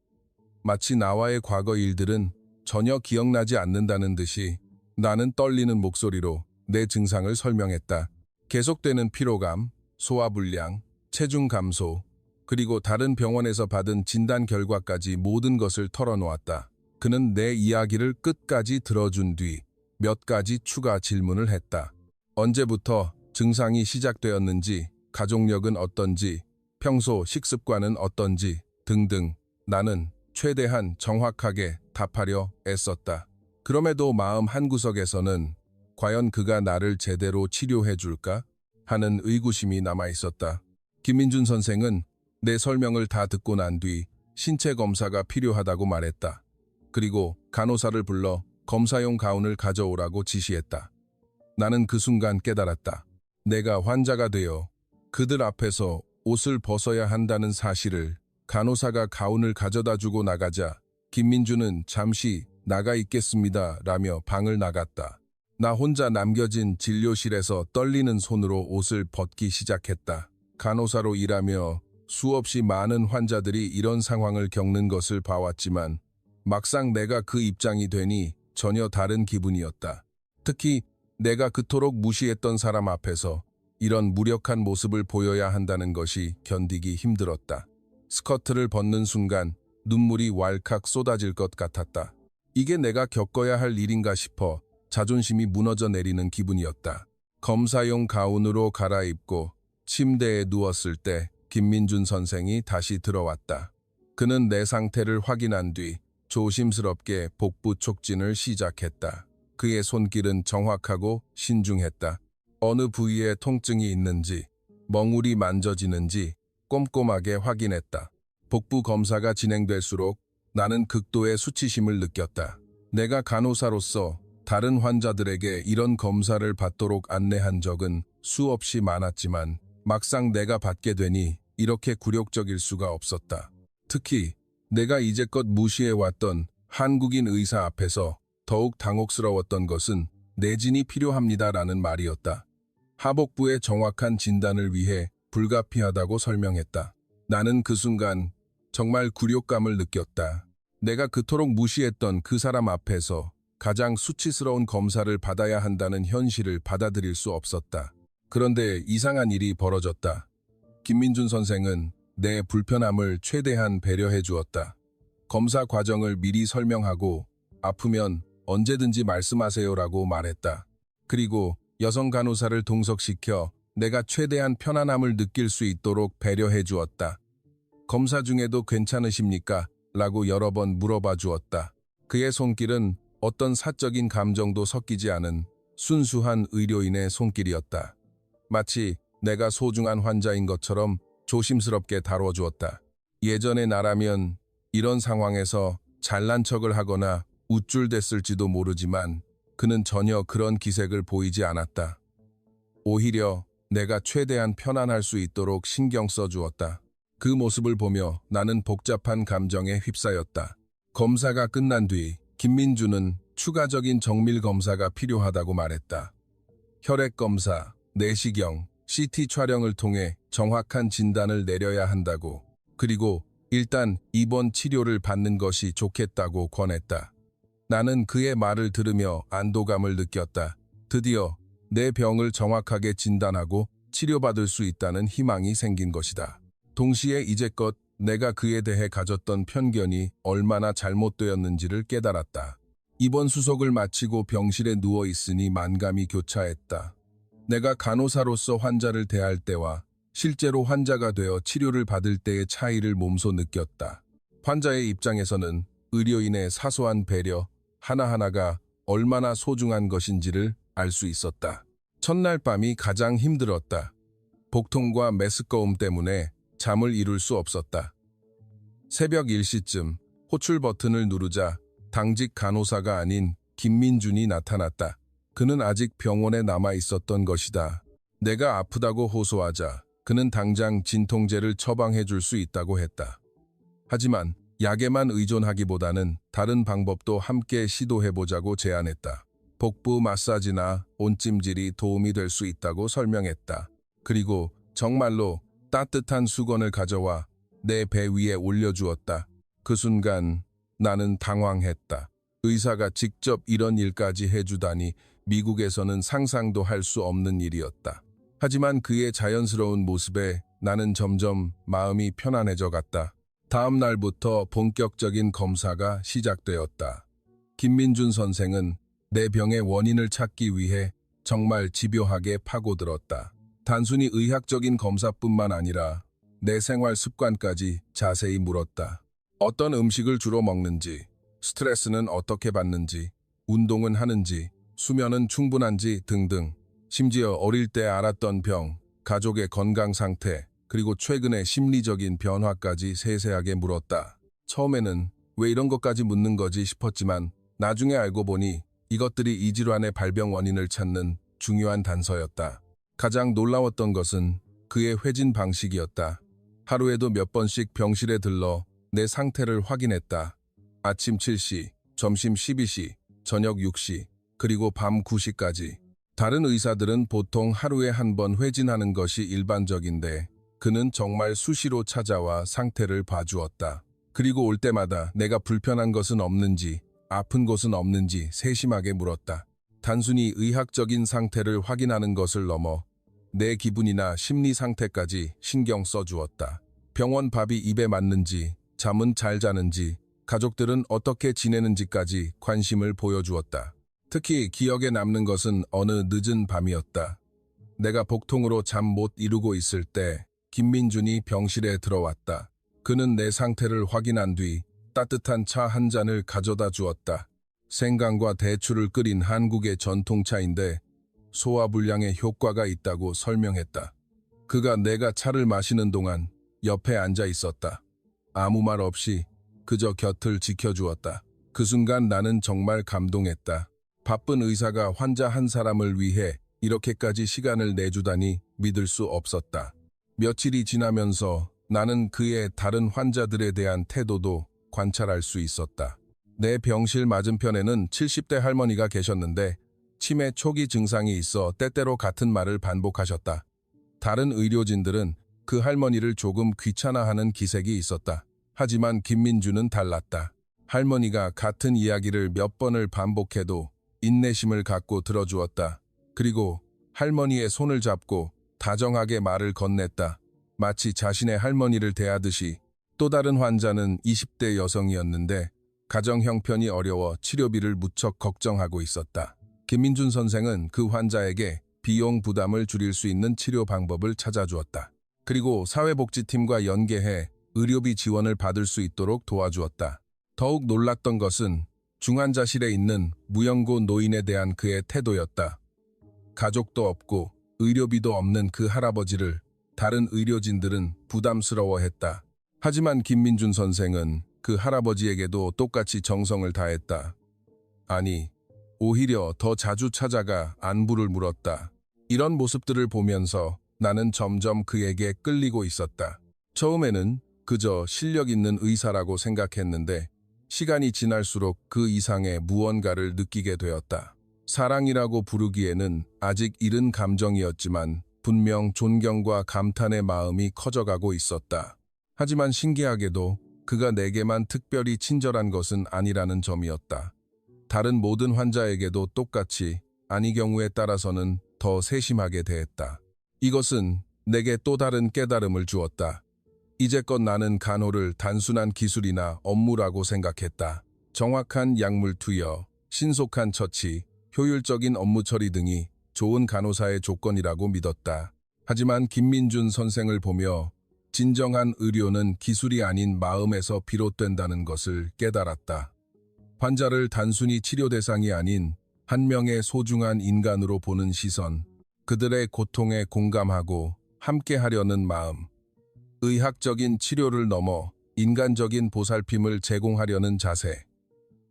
마치 나와의 과거 일들은 전혀 기억나지 않는다는 듯이 나는 떨리는 목소리로 내 증상을 설명했다. 계속되는 피로감, 소화불량, 체중 감소, 그리고 다른 병원에서 받은 진단 결과까지 모든 것을 털어놓았다. 그는 내 이야기를 끝까지 들어준 뒤 몇 가지 추가 질문을 했다. 언제부터 증상이 시작되었는지, 가족력은 어떤지, 평소 식습관은 어떤지 등등. 나는 최대한 정확하게 답하려 애썼다. 그럼에도 마음 한구석에서는 과연 그가 나를 제대로 치료해 줄까 하는 의구심이 남아있었다. 김민준 선생은 내 설명을 다 듣고 난 뒤 신체 검사가 필요하다고 말했다. 그리고 간호사를 불러 검사용 가운을 가져오라고 지시했다. 나는 그 순간 깨달았다. 내가 환자가 되어 그들 앞에서 옷을 벗어야 한다는 사실을. 간호사가 가운을 가져다 주고 나가자 김민준은 잠시 나가 있겠습니다 라며 방을 나갔다. 나 혼자 남겨진 진료실에서 떨리는 손으로 옷을 벗기 시작했다. 간호사로 일하며 수없이 많은 환자들이 이런 상황을 겪는 것을 봐왔지만 막상 내가 그 입장이 되니 전혀 다른 기분이었다. 특히 내가 그토록 무시했던 사람 앞에서 이런 무력한 모습을 보여야 한다는 것이 견디기 힘들었다. 스커트를 벗는 순간 눈물이 왈칵 쏟아질 것 같았다. 이게 내가 겪어야 할 일인가 싶어 자존심이 무너져 내리는 기분이었다. 검사용 가운으로 갈아입고 침대에 누웠을 때 김민준 선생이 다시 들어왔다. 그는 내 상태를 확인한 뒤 조심스럽게 복부 촉진을 시작했다. 그의 손길은 정확하고 신중했다. 어느 부위에 통증이 있는지, 멍울이 만져지는지 꼼꼼하게 확인했다. 복부 검사가 진행될수록 나는 극도의 수치심을 느꼈다. 내가 간호사로서 다른 환자들에게 이런 검사를 받도록 안내한 적은 수없이 많았지만 막상 내가 받게 되니 이렇게 굴욕적일 수가 없었다. 특히 내가 이제껏 무시해왔던 한국인 의사 앞에서 더욱 당혹스러웠던 것은 내진이 필요합니다라는 말이었다. 하복부의 정확한 진단을 위해 불가피하다고 설명했다. 나는 그 순간 정말 굴욕감을 느꼈다. 내가 그토록 무시했던 그 사람 앞에서 가장 수치스러운 검사를 받아야 한다는 현실을 받아들일 수 없었다. 그런데 이상한 일이 벌어졌다. 김민준 선생은 내 불편함을 최대한 배려해 주었다. 검사 과정을 미리 설명하고 아프면 언제든지 말씀하세요라고 말했다. 그리고 여성 간호사를 동석시켜 내가 최대한 편안함을 느낄 수 있도록 배려해 주었다. 검사 중에도 괜찮으십니까? 라고 여러 번 물어봐 주었다. 그의 손길은 어떤 사적인 감정도 섞이지 않은 순수한 의료인의 손길이었다. 마치 내가 소중한 환자인 것처럼 조심스럽게 다뤄주었다. 예전의 나라면 이런 상황에서 잘난 척을 하거나 우쭐댔을지도 모르지만 그는 전혀 그런 기색을 보이지 않았다. 오히려 내가 최대한 편안할 수 있도록 신경 써주었다. 그 모습을 보며 나는 복잡한 감정에 휩싸였다. 검사가 끝난 뒤 김민주는 추가적인 정밀 검사가 필요하다고 말했다. 혈액 검사, 내시경, CT 촬영을 통해 정확한 진단을 내려야 한다고, 그리고 일단 입원 치료를 받는 것이 좋겠다고 권했다. 나는 그의 말을 들으며 안도감을 느꼈다. 드디어 내 병을 정확하게 진단하고 치료받을 수 있다는 희망이 생긴 것이다. 동시에 이제껏 내가 그에 대해 가졌던 편견이 얼마나 잘못되었는지를 깨달았다. 입원 수속을 마치고 병실에 누워 있으니 만감이 교차했다. 내가 간호사로서 환자를 대할 때와 실제로 환자가 되어 치료를 받을 때의 차이를 몸소 느꼈다. 환자의 입장에서는 의료인의 사소한 배려 하나하나가 얼마나 소중한 것인지를 알 수 있었다. 첫날 밤이 가장 힘들었다. 복통과 메스꺼움 때문에 잠을 이룰 수 없었다. 새벽 1시쯤 호출 버튼을 누르자 당직 간호사가 아닌 김민준이 나타났다. 그는 아직 병원에 남아 있었던 것이다. 내가 아프다고 호소하자 그는 당장 진통제를 처방해 줄 수 있다고 했다. 하지만 약에만 의존하기보다는 다른 방법도 함께 시도해보자고 제안했다. 복부 마사지나 온찜질이 도움이 될 수 있다고 설명했다. 그리고 정말로 따뜻한 수건을 가져와 내 배 위에 올려주었다. 그 순간 나는 당황했다. 의사가 직접 이런 일까지 해주다니 미국에서는 상상도 할 수 없는 일이었다. 하지만 그의 자연스러운 모습에 나는 점점 마음이 편안해져 갔다. 다음 날부터 본격적인 검사가 시작되었다. 김민준 선생은 내 병의 원인을 찾기 위해 정말 집요하게 파고들었다. 단순히 의학적인 검사뿐만 아니라 내 생활 습관까지 자세히 물었다. 어떤 음식을 주로 먹는지, 스트레스는 어떻게 받는지, 운동은 하는지, 수면은 충분한지 등등. 심지어 어릴 때 알았던 병, 가족의 건강 상태, 그리고 최근의 심리적인 변화까지 세세하게 물었다. 처음에는 왜 이런 것까지 묻는 거지 싶었지만 나중에 알고 보니 이것들이 이 질환의 발병 원인을 찾는 중요한 단서였다. 가장 놀라웠던 것은 그의 회진 방식이었다. 하루에도 몇 번씩 병실에 들러 내 상태를 확인했다. 아침 7시, 점심 12시, 저녁 6시, 그리고 밤 9시까지. 다른 의사들은 보통 하루에 한 번 회진하는 것이 일반적인데 그는 정말 수시로 찾아와 상태를 봐주었다. 그리고 올 때마다 내가 불편한 것은 없는지, 아픈 곳은 없는지 세심하게 물었다. 단순히 의학적인 상태를 확인하는 것을 넘어 내 기분이나 심리 상태까지 신경 써주었다. 병원 밥이 입에 맞는지, 잠은 잘 자는지, 가족들은 어떻게 지내는지까지 관심을 보여주었다. 특히 기억에 남는 것은 어느 늦은 밤이었다. 내가 복통으로 잠 못 이루고 있을 때 김민준이 병실에 들어왔다. 그는 내 상태를 확인한 뒤 따뜻한 차 한 잔을 가져다 주었다. 생강과 대추를 끓인 한국의 전통차인데 소화불량에 효과가 있다고 설명했다. 그가 내가 차를 마시는 동안 옆에 앉아 있었다. 아무 말 없이 그저 곁을 지켜주었다. 그 순간 나는 정말 감동했다. 바쁜 의사가 환자 한 사람을 위해 이렇게까지 시간을 내주다니 믿을 수 없었다. 며칠이 지나면서 나는 그의 다른 환자들에 대한 태도도 관찰할 수 있었다. 내 병실 맞은편에는 70대 할머니가 계셨는데 치매 초기 증상이 있어 때때로 같은 말을 반복하셨다. 다른 의료진들은 그 할머니를 조금 귀찮아하는 기색이 있었다. 하지만 김민주는 달랐다. 할머니가 같은 이야기를 몇 번을 반복해도 인내심을 갖고 들어주었다. 그리고 할머니의 손을 잡고 다정하게 말을 건넸다. 마치 자신의 할머니를 대하듯이. 또 다른 환자는 20대 여성이었는데 가정 형편이 어려워 치료비를 무척 걱정하고 있었다. 김민준 선생은 그 환자에게 비용 부담을 줄일 수 있는 치료 방법을 찾아주었다. 그리고 사회복지팀과 연계해 의료비 지원을 받을 수 있도록 도와주었다. 더욱 놀랐던 것은 중환자실에 있는 무연고 노인에 대한 그의 태도였다. 가족도 없고 의료비도 없는 그 할아버지를 다른 의료진들은 부담스러워했다. 하지만 김민준 선생은 그 할아버지에게도 똑같이 정성을 다했다. 아니, 오히려 더 자주 찾아가 안부를 물었다. 이런 모습들을 보면서 나는 점점 그에게 끌리고 있었다. 처음에는 그저 실력 있는 의사라고 생각했는데 시간이 지날수록 그 이상의 무언가를 느끼게 되었다. 사랑이라고 부르기에는 아직 이른 감정이었지만 분명 존경과 감탄의 마음이 커져가고 있었다. 하지만 신기하게도 그가 내게만 특별히 친절한 것은 아니라는 점이었다. 다른 모든 환자에게도 똑같이, 아니 경우에 따라서는 더 세심하게 대했다. 이것은 내게 또 다른 깨달음을 주었다. 이제껏 나는 간호를 단순한 기술이나 업무라고 생각했다. 정확한 약물 투여, 신속한 처치, 효율적인 업무 처리 등이 좋은 간호사의 조건이라고 믿었다. 하지만 김민준 선생을 보며 진정한 의료는 기술이 아닌 마음에서 비롯된다는 것을 깨달았다. 환자를 단순히 치료 대상이 아닌 한 명의 소중한 인간으로 보는 시선, 그들의 고통에 공감하고 함께하려는 마음, 의학적인 치료를 넘어 인간적인 보살핌을 제공하려는 자세,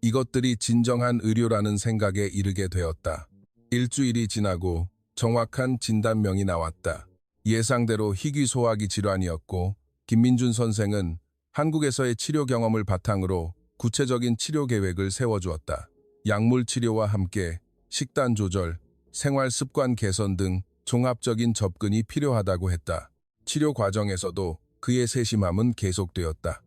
이것들이 진정한 의료라는 생각에 이르게 되었다. 일주일이 지나고 정확한 진단명이 나왔다. 예상대로 희귀소화기 질환이었고 김민준 선생은 한국에서의 치료 경험을 바탕으로 구체적인 치료 계획을 세워주었다. 약물 치료와 함께 식단 조절, 생활 습관 개선 등 종합적인 접근이 필요하다고 했다. 치료 과정에서도 그의 세심함은 계속되었다.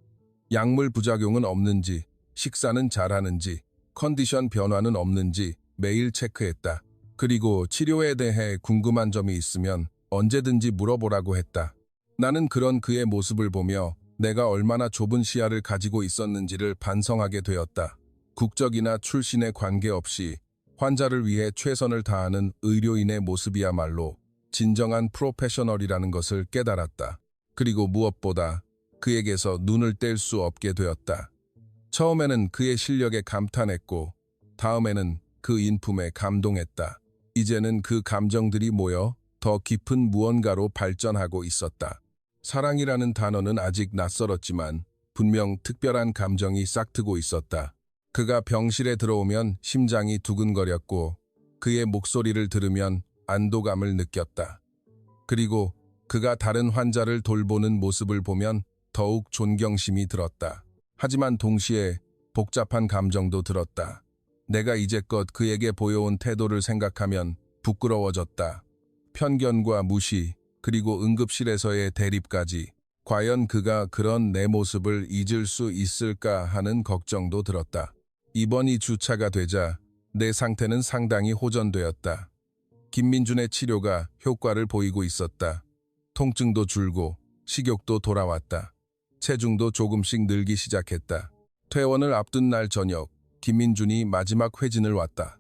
약물 부작용은 없는지, 식사는 잘하는지, 컨디션 변화는 없는지 매일 체크했다. 그리고 치료에 대해 궁금한 점이 있으면 언제든지 물어보라고 했다. 나는 그런 그의 모습을 보며 내가 얼마나 좁은 시야를 가지고 있었는지를 반성하게 되었다. 국적이나 출신에 관계없이 환자를 위해 최선을 다하는 의료인의 모습이야말로 진정한 프로페셔널이라는 것을 깨달았다. 그리고 무엇보다 그에게서 눈을 뗄 수 없게 되었다. 처음에는 그의 실력에 감탄했고 다음에는 그 인품에 감동했다. 이제는 그 감정들이 모여 더 깊은 무언가로 발전하고 있었다. 사랑이라는 단어는 아직 낯설었지만 분명 특별한 감정이 싹트고 있었다. 그가 병실에 들어오면 심장이 두근거렸고 그의 목소리를 들으면 안도감을 느꼈다. 그리고 그가 다른 환자를 돌보는 모습을 보면 더욱 존경심이 들었다. 하지만 동시에 복잡한 감정도 들었다. 내가 이제껏 그에게 보여온 태도를 생각하면 부끄러워졌다. 편견과 무시, 그리고 응급실에서의 대립까지. 과연 그가 그런 내 모습을 잊을 수 있을까 하는 걱정도 들었다. 입원이 주차가 되자 내 상태는 상당히 호전되었다. 김민준의 치료가 효과를 보이고 있었다. 통증도 줄고 식욕도 돌아왔다. 체중도 조금씩 늘기 시작했다. 퇴원을 앞둔 날 저녁, 김민준이 마지막 회진을 왔다.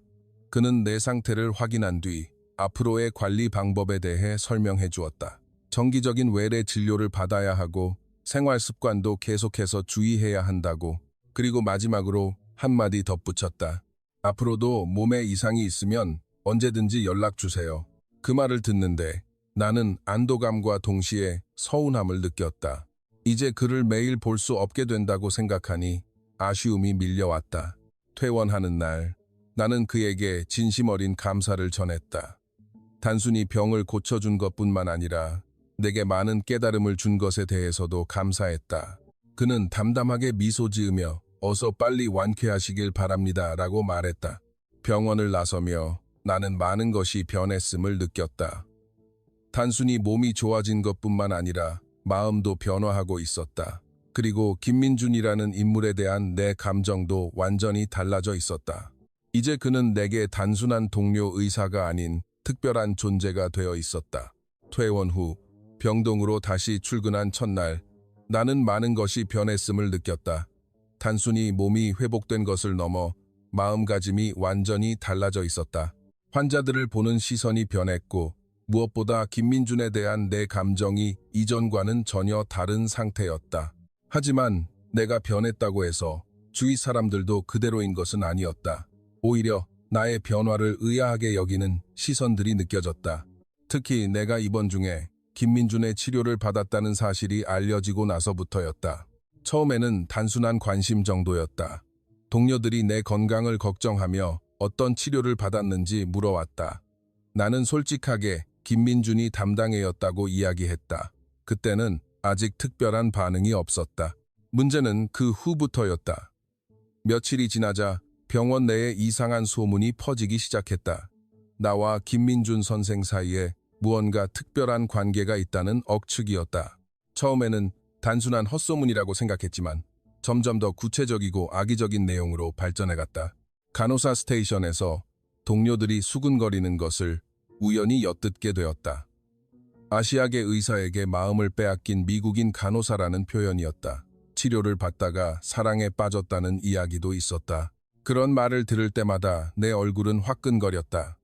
그는 내 상태를 확인한 뒤 앞으로의 관리 방법에 대해 설명해 주었다. 정기적인 외래 진료를 받아야 하고 생활 습관도 계속해서 주의해야 한다고. 그리고 마지막으로 한마디 덧붙였다. 앞으로도 몸에 이상이 있으면 언제든지 연락 주세요. 그 말을 듣는데 나는 안도감과 동시에 서운함을 느꼈다. 이제 그를 매일 볼 수 없게 된다고 생각하니 아쉬움이 밀려왔다. 퇴원하는 날, 나는 그에게 진심 어린 감사를 전했다. 단순히 병을 고쳐준 것뿐만 아니라 내게 많은 깨달음을 준 것에 대해서도 감사했다. 그는 담담하게 미소 지으며 어서 빨리 완쾌하시길 바랍니다 라고 말했다. 병원을 나서며 나는 많은 것이 변했음을 느꼈다. 단순히 몸이 좋아진 것뿐만 아니라 마음도 변화하고 있었다. 그리고 김민준이라는 인물에 대한 내 감정도 완전히 달라져 있었다. 이제 그는 내게 단순한 동료 의사가 아닌 특별한 존재가 되어 있었다. 퇴원 후 병동으로 다시 출근한 첫날, 나는 많은 것이 변했음을 느꼈다. 단순히 몸이 회복된 것을 넘어 마음가짐이 완전히 달라져 있었다. 환자들을 보는 시선이 변했고, 무엇보다 김민준에 대한 내 감정이 이전과는 전혀 다른 상태였다. 하지만 내가 변했다고 해서 주위 사람들도 그대로인 것은 아니었다. 오히려 나의 변화를 의아하게 여기는 시선들이 느껴졌다. 특히 내가 입원 중에 김민준의 치료를 받았다는 사실이 알려지고 나서부터였다. 처음에는 단순한 관심 정도였다. 동료들이 내 건강을 걱정하며 어떤 치료를 받았는지 물어왔다. 나는 솔직하게 김민준이 담당해였다고 이야기했다. 그때는 아직 특별한 반응이 없었다. 문제는 그 후부터였다. 며칠이 지나자 병원 내에 이상한 소문이 퍼지기 시작했다. 나와 김민준 선생 사이에 무언가 특별한 관계가 있다는 억측이었다. 처음에는 단순한 헛소문이라고 생각했지만 점점 더 구체적이고 악의적인 내용으로 발전해갔다. 간호사 스테이션에서 동료들이 수군거리는 것을 우연히 엿듣게 되었다. 아시아계 의사에게 마음을 빼앗긴 미국인 간호사라는 표현이었다. 치료를 받다가 사랑에 빠졌다는 이야기도 있었다. 그런 말을 들을 때마다 내 얼굴은 화끈거렸다.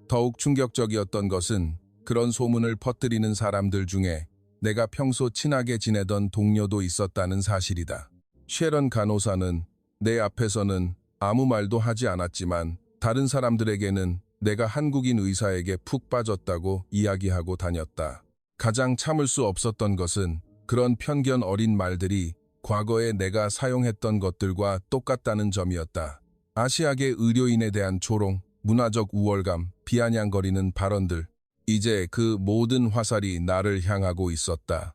더욱 충격적이었던 것은 그런 소문을 퍼뜨리는 사람들 중에 내가 평소 친하게 지내던 동료도 있었다는 사실이다. 쉐런 간호사는 내 앞에서는 아무 말도 하지 않았지만 다른 사람들에게는 내가 한국인 의사에게 푹 빠졌다고 이야기하고 다녔다. 가장 참을 수 없었던 것은 그런 편견 어린 말들이 과거에 내가 사용했던 것들과 똑같다는 점이었다. 아시아계 의료인에 대한 조롱, 문화적 우월감, 비아냥거리는 발언들. 이제 그 모든 화살이 나를 향하고 있었다.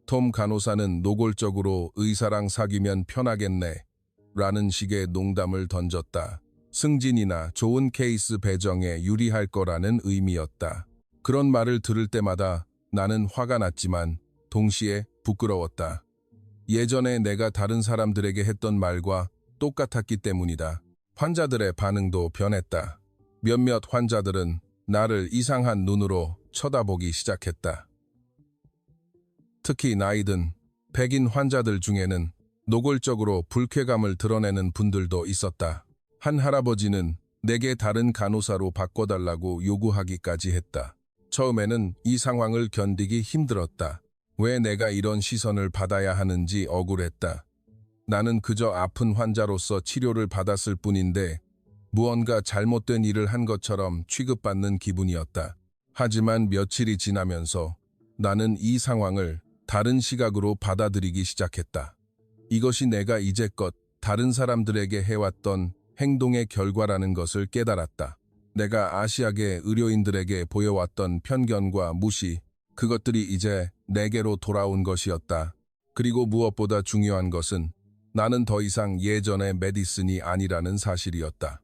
톰 간호사는 노골적으로 의사랑 사귀면 편하겠네 라는 식의 농담을 던졌다. 승진이나 좋은 케이스 배정에 유리할 거라는 의미였다. 그런 말을 들을 때마다 나는 화가 났지만 동시에 부끄러웠다. 예전에 내가 다른 사람들에게 했던 말과 똑같았기 때문이다. 환자들의 반응도 변했다. 몇몇 환자들은 나를 이상한 눈으로 쳐다보기 시작했다. 특히 나이든 백인 환자들 중에는 노골적으로 불쾌감을 드러내는 분들도 있었다. 한 할아버지는 내게 다른 간호사로 바꿔달라고 요구하기까지 했다. 처음에는 이 상황을 견디기 힘들었다. 왜 내가 이런 시선을 받아야 하는지 억울했다. 나는 그저 아픈 환자로서 치료를 받았을 뿐인데 무언가 잘못된 일을 한 것처럼 취급받는 기분이었다. 하지만 며칠이 지나면서 나는 이 상황을 다른 시각으로 받아들이기 시작했다. 이것이 내가 이제껏 다른 사람들에게 해왔던 행동의 결과라는 것을 깨달았다. 내가 아시아계 의료인들에게 보여왔던 편견과 무시, 그것들이 이제 내게로 돌아온 것이었다. 그리고 무엇보다 중요한 것은 나는 더 이상 예전의 메디슨이 아니라는 사실이었다.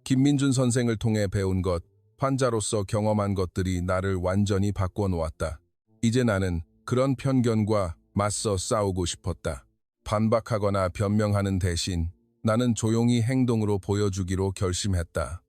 김민준 선생을 통해 배운 것, 환자로서 경험한 것들이 나를 완전히 바꿔놓았다. 이제 나는 그런 편견과 맞서 싸우고 싶었다. 반박하거나 변명하는 대신 나는 조용히 행동으로 보여주기로 결심했다.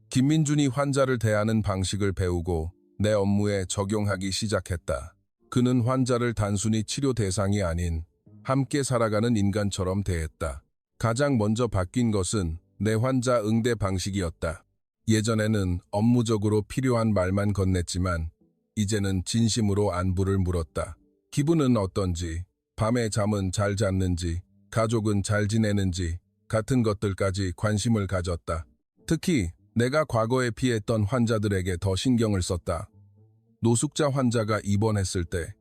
김민준이 환자를 대하는 방식을 배우고 내 업무에 적용하기 시작했다. 그는 환자를 단순히 치료 대상이 아닌 함께 살아가는 인간처럼 대했다. 가장 먼저 바뀐 것은 내 환자 응대 방식이었다. 예전에는 업무적으로 필요한 말만 건넸지만 이제는 진심으로 안부를 물었다. 기분은 어떤지, 밤에 잠은 잘 잤는지, 가족은 잘 지내는지 같은 것들까지 관심을 가졌다. 특히 내가 과거에 피했던 환자들에게 더 신경을 썼다. 노숙자 환자가 입원했을 때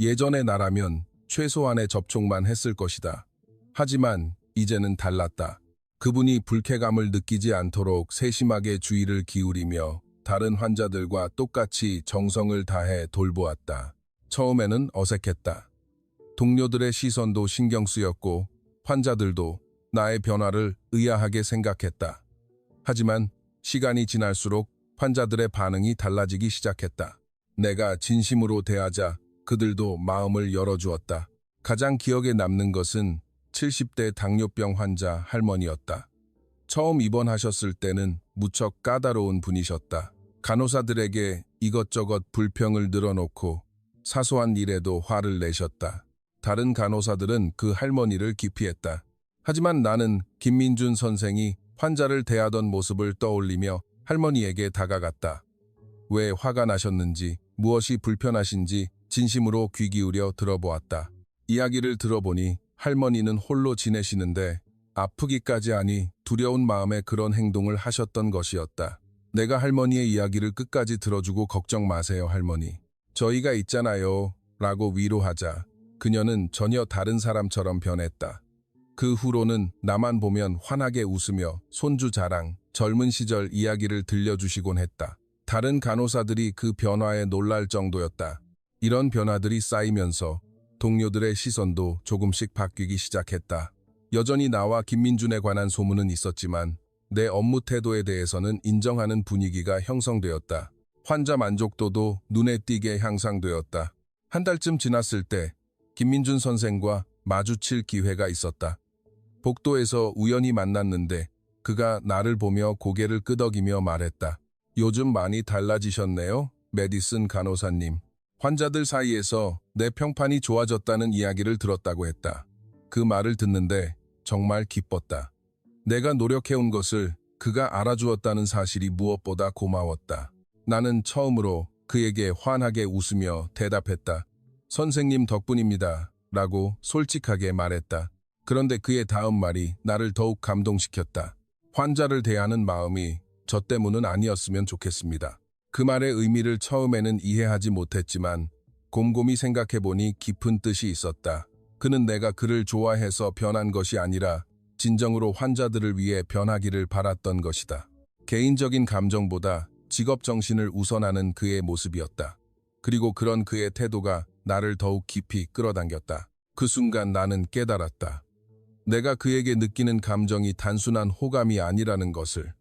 예전의 나라면 최소한의 접촉만 했을 것이다. 하지만 이제는 달랐다. 그분이 불쾌감을 느끼지 않도록 세심하게 주의를 기울이며 다른 환자들과 똑같이 정성을 다해 돌보았다. 처음에는 어색했다. 동료들의 시선도 신경 쓰였고 환자들도 나의 변화를 의아하게 생각했다. 하지만 시간이 지날수록 환자들의 반응이 달라지기 시작했다. 내가 진심으로 대하자 그들도 마음을 열어주었다. 가장 기억에 남는 것은 70대 당뇨병 환자 할머니였다. 처음 입원하셨을 때는 무척 까다로운 분이셨다. 간호사들에게 이것저것 불평을 늘어놓고 사소한 일에도 화를 내셨다. 다른 간호사들은 그 할머니를 기피했다. 하지만 나는 김민준 선생이 환자를 대하던 모습을 떠올리며 할머니에게 다가갔다. 왜 화가 나셨는지, 무엇이 불편하신지 진심으로 귀 기울여 들어보았다. 이야기를 들어보니 할머니는 홀로 지내시는데 아프기까지 하니 두려운 마음에 그런 행동을 하셨던 것이었다. 내가 할머니의 이야기를 끝까지 들어주고 걱정 마세요, 할머니. 저희가 있잖아요. 라고 위로하자 그녀는 전혀 다른 사람처럼 변했다. 그 후로는 나만 보면 환하게 웃으며 손주 자랑, 젊은 시절 이야기를 들려주시곤 했다. 다른 간호사들이 그 변화에 놀랄 정도였다. 이런 변화들이 쌓이면서 동료들의 시선도 조금씩 바뀌기 시작했다. 여전히 나와 김민준에 관한 소문은 있었지만 내 업무 태도에 대해서는 인정하는 분위기가 형성되었다. 환자 만족도도 눈에 띄게 향상되었다. 한 달쯤 지났을 때 김민준 선생과 마주칠 기회가 있었다. 복도에서 우연히 만났는데 그가 나를 보며 고개를 끄덕이며 말했다. 요즘 많이 달라지셨네요, 메디슨 간호사님. 환자들 사이에서 내 평판이 좋아졌다는 이야기를 들었다고 했다. 그 말을 듣는데 정말 기뻤다. 내가 노력해온 것을 그가 알아주었다는 사실이 무엇보다 고마웠다. 나는 처음으로 그에게 환하게 웃으며 대답했다. 선생님 덕분입니다. 라고 솔직하게 말했다. 그런데 그의 다음 말이 나를 더욱 감동시켰다. 환자를 대하는 마음이 저 때문은 아니었으면 좋겠습니다. 그 말의 의미를 처음에는 이해하지 못했지만 곰곰이 생각해보니 깊은 뜻이 있었다. 그는 내가 그를 좋아해서 변한 것이 아니라 진정으로 환자들을 위해 변하기를 바랐던 것이다. 개인적인 감정보다 직업 정신을 우선하는 그의 모습이었다. 그리고 그런 그의 태도가 나를 더욱 깊이 끌어당겼다. 그 순간 나는 깨달았다. 내가 그에게 느끼는 감정이 단순한 호감이 아니라는 것을.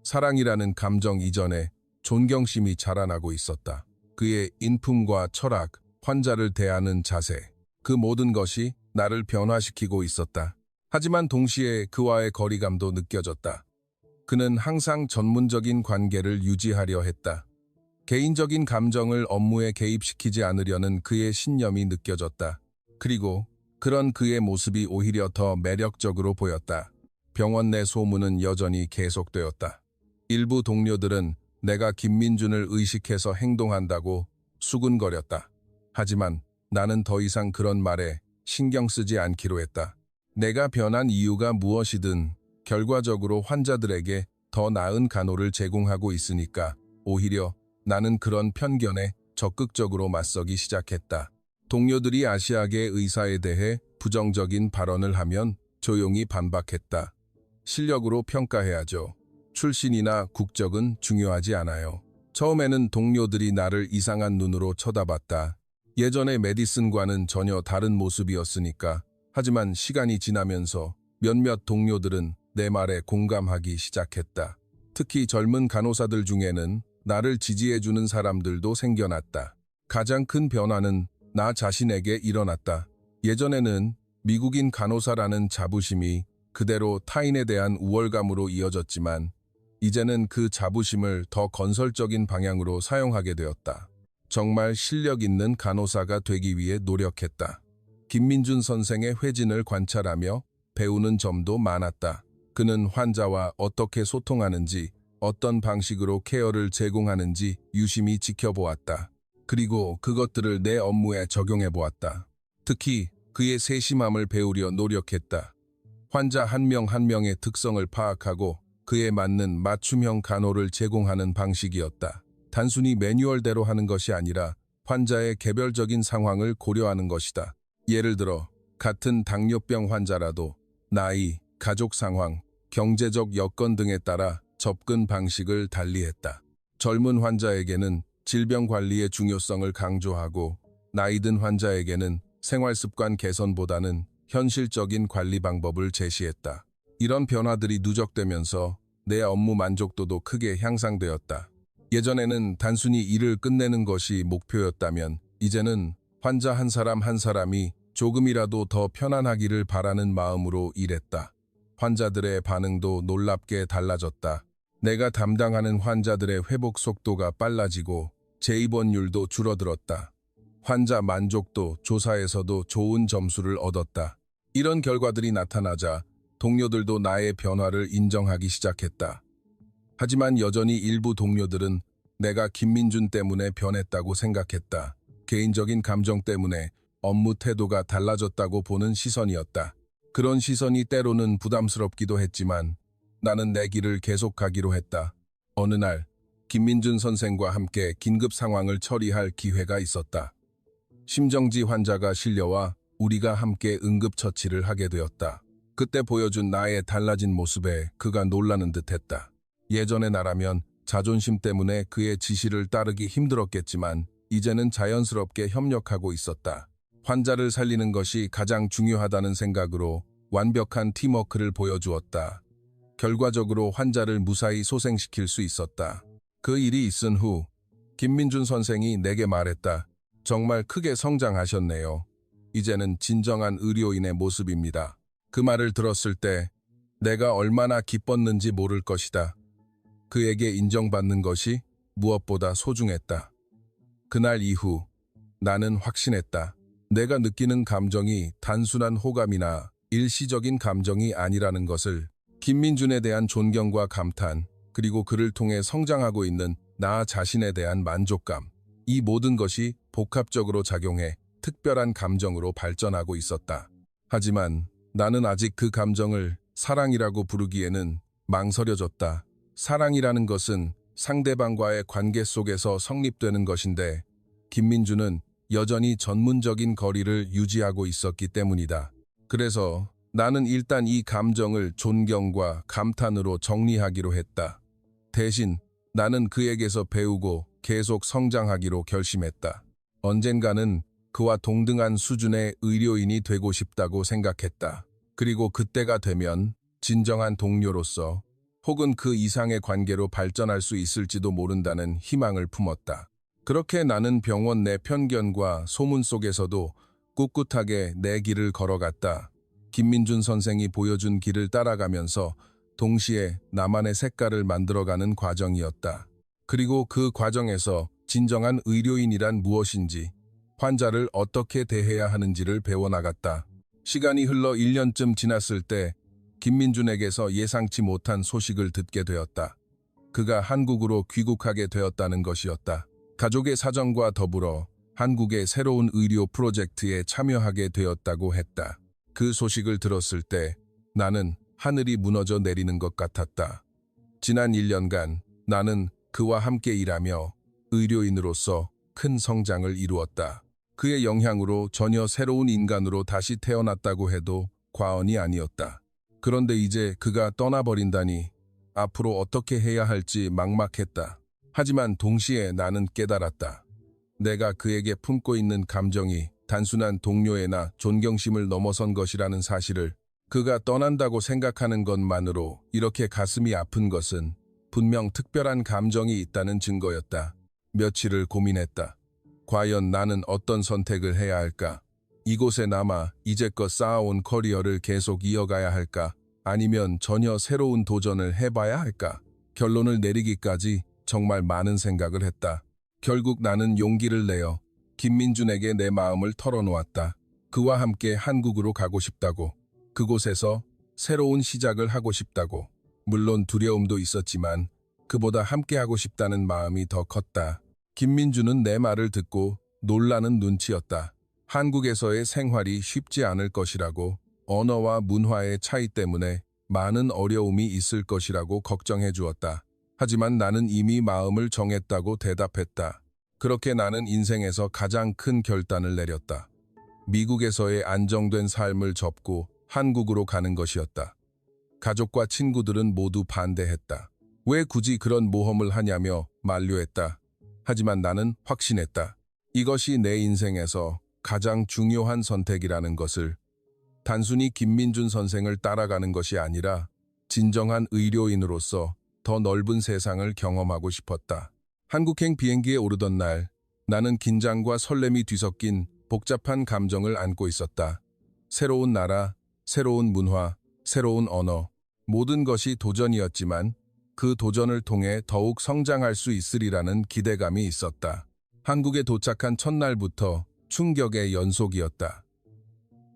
사랑이라는 감정 이전에 존경심이 자라나고 있었다. 그의 인품과 철학, 환자를 대하는 자세, 그 모든 것이 나를 변화시키고 있었다. 하지만 동시에 그와의 거리감도 느껴졌다. 그는 항상 전문적인 관계를 유지하려 했다. 개인적인 감정을 업무에 개입시키지 않으려는 그의 신념이 느껴졌다. 그리고 그런 그의 모습이 오히려 더 매력적으로 보였다. 병원 내 소문은 여전히 계속되었다. 일부 동료들은 내가 김민준을 의식해서 행동한다고 수군거렸다. 하지만 나는 더 이상 그런 말에 신경 쓰지 않기로 했다. 내가 변한 이유가 무엇이든 결과적으로 환자들에게 더 나은 간호를 제공하고 있으니까 오히려 나는 그런 편견에 적극적으로 맞서기 시작했다. 동료들이 아시아계 의사에 대해 부정적인 발언을 하면 조용히 반박했다. 실력으로 평가해야죠. 출신이나 국적은 중요하지 않아요. 처음에는 동료들이 나를 이상한 눈으로 쳐다봤다. 예전의 메디슨과는 전혀 다른 모습이었으니까. 하지만 시간이 지나면서 몇몇 동료들은 내 말에 공감하기 시작했다. 특히 젊은 간호사들 중에는 나를 지지해주는 사람들도 생겨났다. 가장 큰 변화는 나 자신에게 일어났다. 예전에는 미국인 간호사라는 자부심이 그대로 타인에 대한 우월감으로 이어졌지만 이제는 그 자부심을 더 건설적인 방향으로 사용하게 되었다. 정말 실력 있는 간호사가 되기 위해 노력했다. 김민준 선생의 회진을 관찰하며 배우는 점도 많았다. 그는 환자와 어떻게 소통하는지, 어떤 방식으로 케어를 제공하는지 유심히 지켜보았다. 그리고 그것들을 내 업무에 적용해보았다. 특히 그의 세심함을 배우려 노력했다. 환자 한 명 한 명의 특성을 파악하고 그에 맞는 맞춤형 간호를 제공하는 방식이었다. 단순히 매뉴얼대로 하는 것이 아니라 환자의 개별적인 상황을 고려하는 것이다. 예를 들어 같은 당뇨병 환자라도 나이, 가족 상황, 경제적 여건 등에 따라 접근 방식을 달리했다. 젊은 환자에게는 질병 관리의 중요성을 강조하고 나이 든 환자에게는 생활습관 개선보다는 현실적인 관리 방법을 제시했다. 이런 변화들이 누적되면서 내 업무 만족도도 크게 향상되었다. 예전에는 단순히 일을 끝내는 것이 목표였다면 이제는 환자 한 사람 한 사람이 조금이라도 더 편안하기를 바라는 마음으로 일했다. 환자들의 반응도 놀랍게 달라졌다. 내가 담당하는 환자들의 회복 속도가 빨라지고 재입원율도 줄어들었다. 환자 만족도 조사에서도 좋은 점수를 얻었다. 이런 결과들이 나타나자 동료들도 나의 변화를 인정하기 시작했다. 하지만 여전히 일부 동료들은 내가 김민준 때문에 변했다고 생각했다. 개인적인 감정 때문에 업무 태도가 달라졌다고 보는 시선이었다. 그런 시선이 때로는 부담스럽기도 했지만 나는 내 길을 계속하기로 했다. 어느 날 김민준 선생과 함께 긴급 상황을 처리할 기회가 있었다. 심정지 환자가 실려와 우리가 함께 응급처치를 하게 되었다. 그때 보여준 나의 달라진 모습에 그가 놀라는 듯했다. 예전의 나라면 자존심 때문에 그의 지시를 따르기 힘들었겠지만 이제는 자연스럽게 협력하고 있었다. 환자를 살리는 것이 가장 중요하다는 생각으로 완벽한 팀워크를 보여주었다. 결과적으로 환자를 무사히 소생시킬 수 있었다. 그 일이 있은 후 김민준 선생이 내게 말했다. 정말 크게 성장하셨네요. 이제는 진정한 의료인의 모습입니다. 그 말을 들었을 때 내가 얼마나 기뻤는지 모를 것이다. 그에게 인정받는 것이 무엇보다 소중했다. 그날 이후 나는 확신했다. 내가 느끼는 감정이 단순한 호감이나 일시적인 감정이 아니라는 것을. 김민준에 대한 존경과 감탄, 그리고 그를 통해 성장하고 있는 나 자신에 대한 만족감, 이 모든 것이 복합적으로 작용해 특별한 감정으로 발전하고 있었다. 하지만 나는 아직 그 감정을 사랑이라고 부르기에는 망설여졌다. 사랑이라는 것은 상대방과의 관계 속에서 성립되는 것인데 김민준은 여전히 전문적인 거리를 유지하고 있었기 때문이다. 그래서 나는 일단 이 감정을 존경과 감탄으로 정리하기로 했다. 대신 나는 그에게서 배우고 계속 성장하기로 결심했다. 언젠가는 그와 동등한 수준의 의료인이 되고 싶다고 생각했다. 그리고 그때가 되면 진정한 동료로서 혹은 그 이상의 관계로 발전할 수 있을지도 모른다는 희망을 품었다. 그렇게 나는 병원 내 편견과 소문 속에서도 꿋꿋하게 내 길을 걸어갔다. 김민준 선생이 보여준 길을 따라가면서 동시에 나만의 색깔을 만들어가는 과정이었다. 그리고 그 과정에서 진정한 의료인이란 무엇인지, 환자를 어떻게 대해야 하는지를 배워나갔다. 시간이 흘러 1년쯤 지났을 때 김민준에게서 예상치 못한 소식을 듣게 되었다. 그가 한국으로 귀국하게 되었다는 것이었다. 가족의 사정과 더불어 한국의 새로운 의료 프로젝트에 참여하게 되었다고 했다. 그 소식을 들었을 때 나는 하늘이 무너져 내리는 것 같았다. 지난 1년간 나는 그와 함께 일하며 의료인으로서 큰 성장을 이루었다. 그의 영향으로 전혀 새로운 인간으로 다시 태어났다고 해도 과언이 아니었다. 그런데 이제 그가 떠나버린다니 앞으로 어떻게 해야 할지 막막했다. 하지만 동시에 나는 깨달았다. 내가 그에게 품고 있는 감정이 단순한 동료애나 존경심을 넘어선 것이라는 사실을. 그가 떠난다고 생각하는 것만으로 이렇게 가슴이 아픈 것은 분명 특별한 감정이 있다는 증거였다. 며칠을 고민했다. 과연 나는 어떤 선택을 해야 할까? 이곳에 남아 이제껏 쌓아온 커리어를 계속 이어가야 할까? 아니면 전혀 새로운 도전을 해봐야 할까? 결론을 내리기까지 정말 많은 생각을 했다. 결국 나는 용기를 내어 김민준에게 내 마음을 털어놓았다. 그와 함께 한국으로 가고 싶다고. 그곳에서 새로운 시작을 하고 싶다고. 물론 두려움도 있었지만 그보다 함께하고 싶다는 마음이 더 컸다. 김민준은 내 말을 듣고 놀라는 눈치였다. 한국에서의 생활이 쉽지 않을 것이라고, 언어와 문화의 차이 때문에 많은 어려움이 있을 것이라고 걱정해 주었다. 하지만 나는 이미 마음을 정했다고 대답했다. 그렇게 나는 인생에서 가장 큰 결단을 내렸다. 미국에서의 안정된 삶을 접고 한국으로 가는 것이었다. 가족과 친구들은 모두 반대했다. 왜 굳이 그런 모험을 하냐며 만류했다. 하지만 나는 확신했다. 이것이 내 인생에서 가장 중요한 선택이라는 것을. 단순히 김민준 선생을 따라가는 것이 아니라 진정한 의료인으로서 더 넓은 세상을 경험하고 싶었다. 한국행 비행기에 오르던 날, 나는 긴장과 설렘이 뒤섞인 복잡한 감정을 안고 있었다. 새로운 나라, 새로운 문화, 새로운 언어, 모든 것이 도전이었지만 그 도전을 통해 더욱 성장할 수 있으리라는 기대감이 있었다. 한국에 도착한 첫날부터 충격의 연속이었다.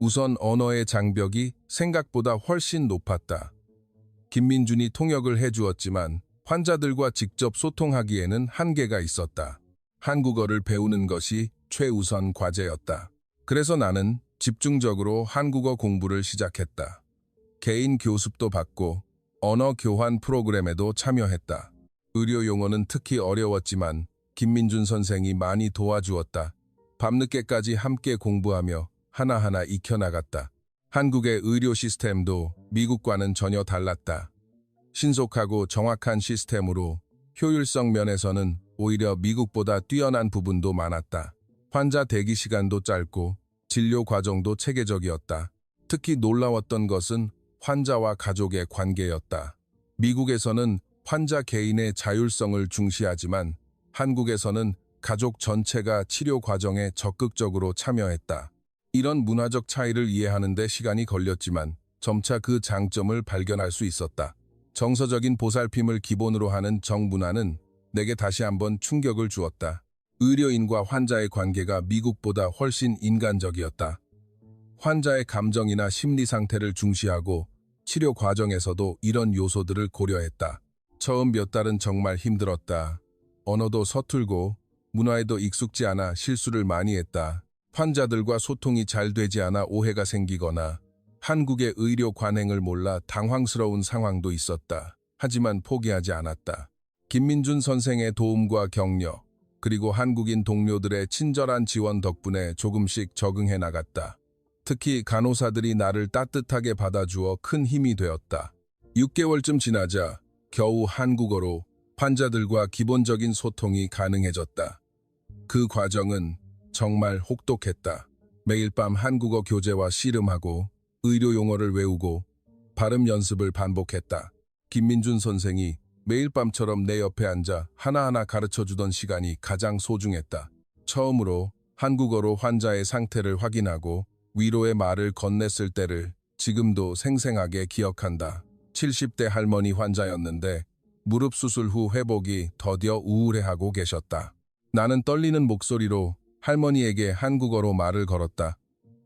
우선 언어의 장벽이 생각보다 훨씬 높았다. 김민준이 통역을 해주었지만 환자들과 직접 소통하기에는 한계가 있었다. 한국어를 배우는 것이 최우선 과제였다. 그래서 나는 집중적으로 한국어 공부를 시작했다. 개인 교습도 받고 언어 교환 프로그램에도 참여했다. 의료 용어는 특히 어려웠지만 김민준 선생이 많이 도와주었다. 밤늦게까지 함께 공부하며 하나하나 익혀나갔다. 한국의 의료 시스템도 미국과는 전혀 달랐다. 신속하고 정확한 시스템으로 효율성 면에서는 오히려 미국보다 뛰어난 부분도 많았다. 환자 대기 시간도 짧고 진료 과정도 체계적이었다. 특히 놀라웠던 것은 환자와 가족의 관계였다. 미국에서는 환자 개인의 자율성을 중시하지만 한국에서는 가족 전체가 치료 과정에 적극적으로 참여했다. 이런 문화적 차이를 이해하는 데 시간이 걸렸지만 점차 그 장점을 발견할 수 있었다. 정서적인 보살핌을 기본으로 하는 정문화는 내게 다시 한번 충격을 주었다. 의료인과 환자의 관계가 미국보다 훨씬 인간적이었다. 환자의 감정이나 심리 상태를 중시하고 치료 과정에서도 이런 요소들을 고려했다. 처음 몇 달은 정말 힘들었다. 언어도 서툴고 문화에도 익숙지 않아 실수를 많이 했다. 환자들과 소통이 잘 되지 않아 오해가 생기거나 한국의 의료 관행을 몰라 당황스러운 상황도 있었다. 하지만 포기하지 않았다. 김민준 선생의 도움과 격려, 그리고 한국인 동료들의 친절한 지원 덕분에 조금씩 적응해 나갔다. 특히 간호사들이 나를 따뜻하게 받아주어 큰 힘이 되었다. 6개월쯤 지나자 겨우 한국어로 환자들과 기본적인 소통이 가능해졌다. 그 과정은 정말 혹독했다. 매일 밤 한국어 교재와 씨름하고 의료 용어를 외우고 발음 연습을 반복했다. 김민준 선생이 매일 밤처럼 내 옆에 앉아 하나하나 가르쳐주던 시간이 가장 소중했다. 처음으로 한국어로 환자의 상태를 확인하고 위로의 말을 건넸을 때를 지금도 생생하게 기억한다. 70대 할머니 환자였는데 무릎 수술 후 회복이 더뎌 우울해하고 계셨다. 나는 떨리는 목소리로 할머니에게 한국어로 말을 걸었다.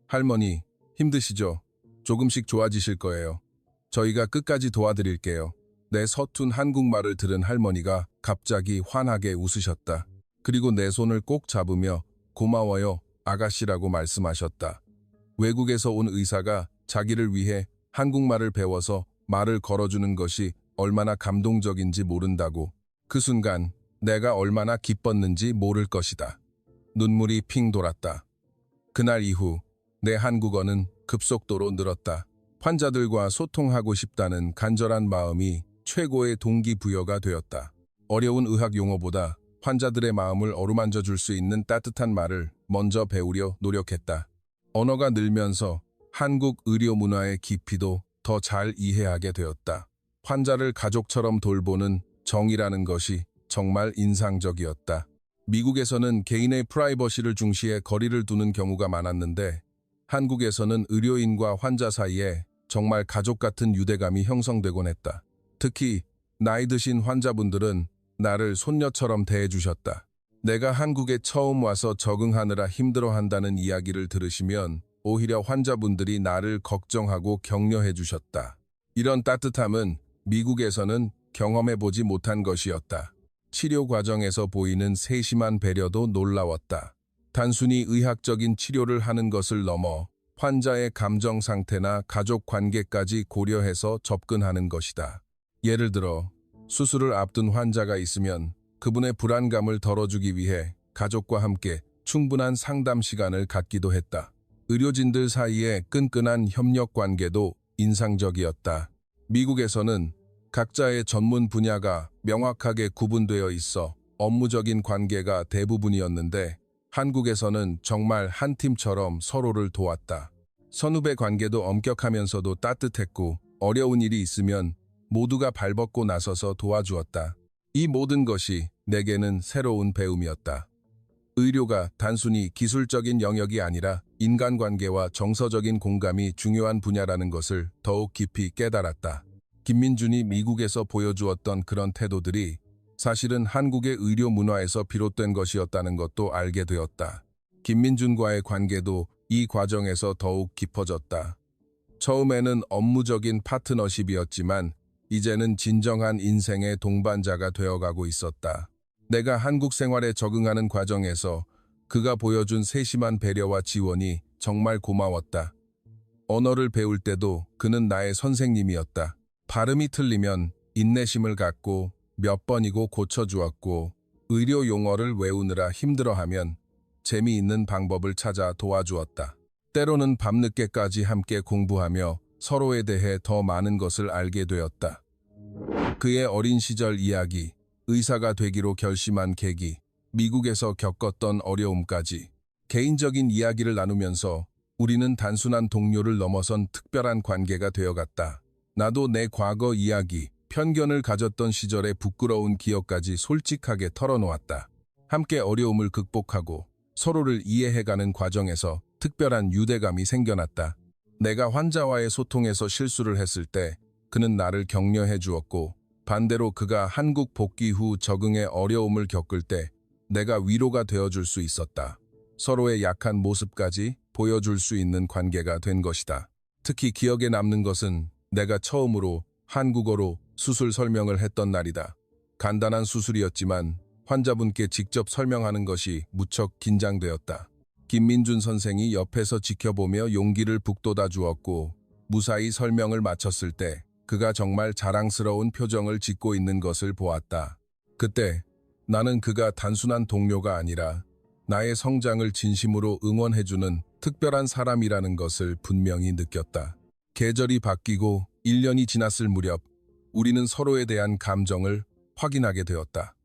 할머니, 힘드시죠? 조금씩 좋아지실 거예요. 저희가 끝까지 도와드릴게요. 내 서툰 한국말을 들은 할머니가 갑자기 환하게 웃으셨다. 그리고 내 손을 꼭 잡으며 고마워요, 아가씨라고 말씀하셨다. 외국에서 온 의사가 자기를 위해 한국말을 배워서 말을 걸어주는 것이 얼마나 감동적인지 모른다고. 그 순간 내가 얼마나 기뻤는지 모를 것이다. 눈물이 핑 돌았다. 그날 이후 내 한국어는 급속도로 늘었다. 환자들과 소통하고 싶다는 간절한 마음이 최고의 동기부여가 되었다. 어려운 의학 용어보다 환자들의 마음을 어루만져 줄 수 있는 따뜻한 말을 먼저 배우려 노력했다. 언어가 늘면서 한국 의료 문화의 깊이도 더 잘 이해하게 되었다. 환자를 가족처럼 돌보는 정이라는 것이 정말 인상적이었다. 미국에서는 개인의 프라이버시를 중시해 거리를 두는 경우가 많았는데 한국에서는 의료인과 환자 사이에 정말 가족 같은 유대감이 형성되곤 했다. 특히 나이 드신 환자분들은 나를 손녀처럼 대해주셨다. 내가 한국에 처음 와서 적응하느라 힘들어한다는 이야기를 들으시면 오히려 환자분들이 나를 걱정하고 격려해 주셨다. 이런 따뜻함은 미국에서는 경험해보지 못한 것이었다. 치료 과정에서 보이는 세심한 배려도 놀라웠다. 단순히 의학적인 치료를 하는 것을 넘어 환자의 감정 상태나 가족 관계까지 고려해서 접근하는 것이다. 예를 들어 수술을 앞둔 환자가 있으면 그분의 불안감을 덜어주기 위해 가족과 함께 충분한 상담 시간을 갖기도 했다. 의료진들 사이의 끈끈한 협력 관계도 인상적이었다. 미국에서는 각자의 전문 분야가 명확하게 구분되어 있어 업무적인 관계가 대부분이었는데 한국에서는 정말 한 팀처럼 서로를 도왔다. 선후배 관계도 엄격하면서도 따뜻했고 어려운 일이 있으면 모두가 발벗고 나서서 도와주었다. 이 모든 것이 내게는 새로운 배움이었다. 의료가 단순히 기술적인 영역이 아니라 인간관계와 정서적인 공감이 중요한 분야라는 것을 더욱 깊이 깨달았다. 김민준이 미국에서 보여주었던 그런 태도들이 사실은 한국의 의료 문화에서 비롯된 것이었다는 것도 알게 되었다. 김민준과의 관계도 이 과정에서 더욱 깊어졌다. 처음에는 업무적인 파트너십이었지만 이제는 진정한 인생의 동반자가 되어가고 있었다. 내가 한국 생활에 적응하는 과정에서 그가 보여준 세심한 배려와 지원이 정말 고마웠다. 언어를 배울 때도 그는 나의 선생님이었다. 발음이 틀리면 인내심을 갖고 몇 번이고 고쳐주었고, 의료 용어를 외우느라 힘들어하면 재미있는 방법을 찾아 도와주었다. 때로는 밤늦게까지 함께 공부하며 서로에 대해 더 많은 것을 알게 되었다. 그의 어린 시절 이야기, 의사가 되기로 결심한 계기, 미국에서 겪었던 어려움까지 개인적인 이야기를 나누면서 우리는 단순한 동료를 넘어선 특별한 관계가 되어갔다. 나도 내 과거 이야기, 편견을 가졌던 시절의 부끄러운 기억까지 솔직하게 털어놓았다. 함께 어려움을 극복하고 서로를 이해해가는 과정에서 특별한 유대감이 생겨났다. 내가 환자와의 소통에서 실수를 했을 때 그는 나를 격려해 주었고, 반대로 그가 한국 복귀 후 적응에 어려움을 겪을 때 내가 위로가 되어줄 수 있었다. 서로의 약한 모습까지 보여줄 수 있는 관계가 된 것이다. 특히 기억에 남는 것은 내가 처음으로 한국어로 수술 설명을 했던 날이다. 간단한 수술이었지만 환자분께 직접 설명하는 것이 무척 긴장되었다. 김민준 선생이 옆에서 지켜보며 용기를 북돋아 주었고, 무사히 설명을 마쳤을 때 그가 정말 자랑스러운 표정을 짓고 있는 것을 보았다. 그때 나는 그가 단순한 동료가 아니라 나의 성장을 진심으로 응원해주는 특별한 사람이라는 것을 분명히 느꼈다. 계절이 바뀌고 1년이 지났을 무렵 우리는 서로에 대한 감정을 확인하게 되었다.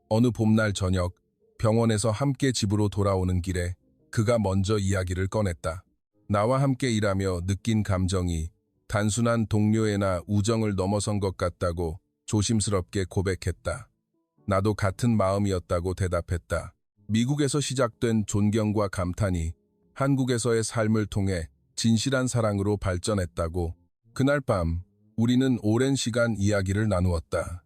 어느 봄날 저녁, 병원에서 함께 집으로 돌아오는 길에 그가 먼저 이야기를 꺼냈다. 나와 함께 일하며 느낀 감정이 단순한 동료애나 우정을 넘어선 것 같다고 조심스럽게 고백했다. 나도 같은 마음이었다고 대답했다. 미국에서 시작된 존경과 감탄이 한국에서의 삶을 통해 진실한 사랑으로 발전했다고. 그날 밤 우리는 오랜 시간 이야기를 나누었다.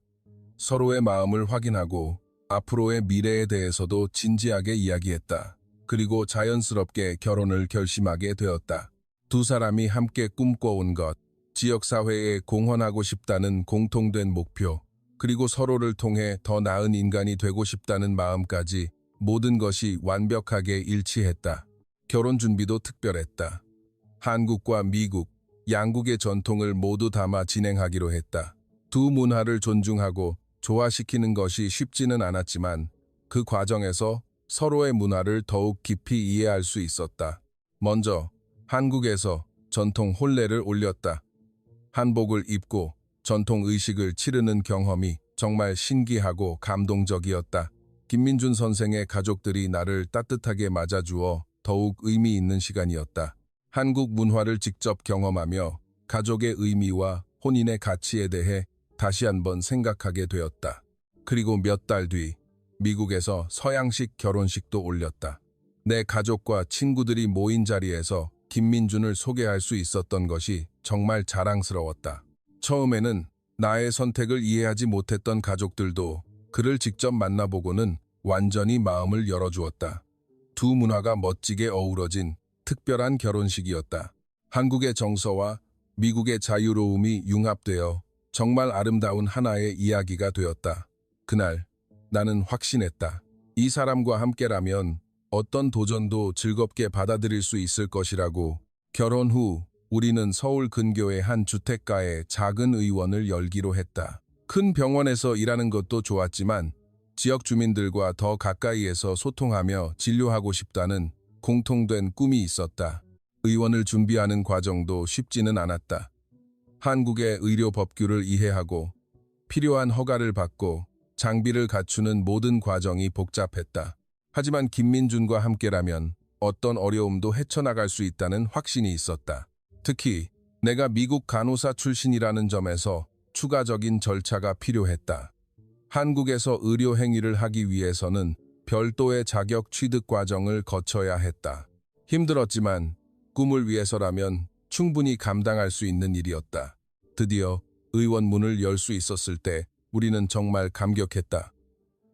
서로의 마음을 확인하고 앞으로의 미래에 대해서도 진지하게 이야기했다. 그리고 자연스럽게 결혼을 결심하게 되었다. 두 사람이 함께 꿈꿔온 것, 지역사회에 공헌하고 싶다는 공통된 목표, 그리고 서로를 통해 더 나은 인간이 되고 싶다는 마음까지 모든 것이 완벽하게 일치했다. 결혼 준비도 특별했다. 한국과 미국, 양국의 전통을 모두 담아 진행하기로 했다. 두 문화를 존중하고 조화시키는 것이 쉽지는 않았지만 그 과정에서 서로의 문화를 더욱 깊이 이해할 수 있었다. 먼저 한국에서 전통 혼례를 올렸다. 한복을 입고 전통 의식을 치르는 경험이 정말 신기하고 감동적이었다. 김민준 선생의 가족들이 나를 따뜻하게 맞아주어 더욱 의미 있는 시간이었다. 한국 문화를 직접 경험하며 가족의 의미와 혼인의 가치에 대해 다시 한번 생각하게 되었다. 그리고 몇 달 뒤 미국에서 서양식 결혼식도 올렸다. 내 가족과 친구들이 모인 자리에서 김민준을 소개할 수 있었던 것이 정말 자랑스러웠다. 처음에는 나의 선택을 이해하지 못했던 가족들도 그를 직접 만나보고는 완전히 마음을 열어주었다. 두 문화가 멋지게 어우러진 특별한 결혼식이었다. 한국의 정서와 미국의 자유로움이 융합되어 정말 아름다운 하나의 이야기가 되었다. 그날 나는 확신했다. 이 사람과 함께라면 어떤 도전도 즐겁게 받아들일 수 있을 것이라고. 결혼 후 우리는 서울 근교의 한 주택가에 작은 의원을 열기로 했다. 큰 병원에서 일하는 것도 좋았지만 지역 주민들과 더 가까이에서 소통하며 진료하고 싶다는 공통된 꿈이 있었다. 의원을 준비하는 과정도 쉽지는 않았다. 한국의 의료 법규를 이해하고 필요한 허가를 받고 장비를 갖추는 모든 과정이 복잡했다. 하지만 김민준과 함께라면 어떤 어려움도 헤쳐나갈 수 있다는 확신이 있었다. 특히 내가 미국 간호사 출신이라는 점에서 추가적인 절차가 필요했다. 한국에서 의료 행위를 하기 위해서는 별도의 자격 취득 과정을 거쳐야 했다. 힘들었지만 꿈을 위해서라면 충분히 감당할 수 있는 일이었다. 드디어 의원 문을 열 수 있었을 때 우리는 정말 감격했다.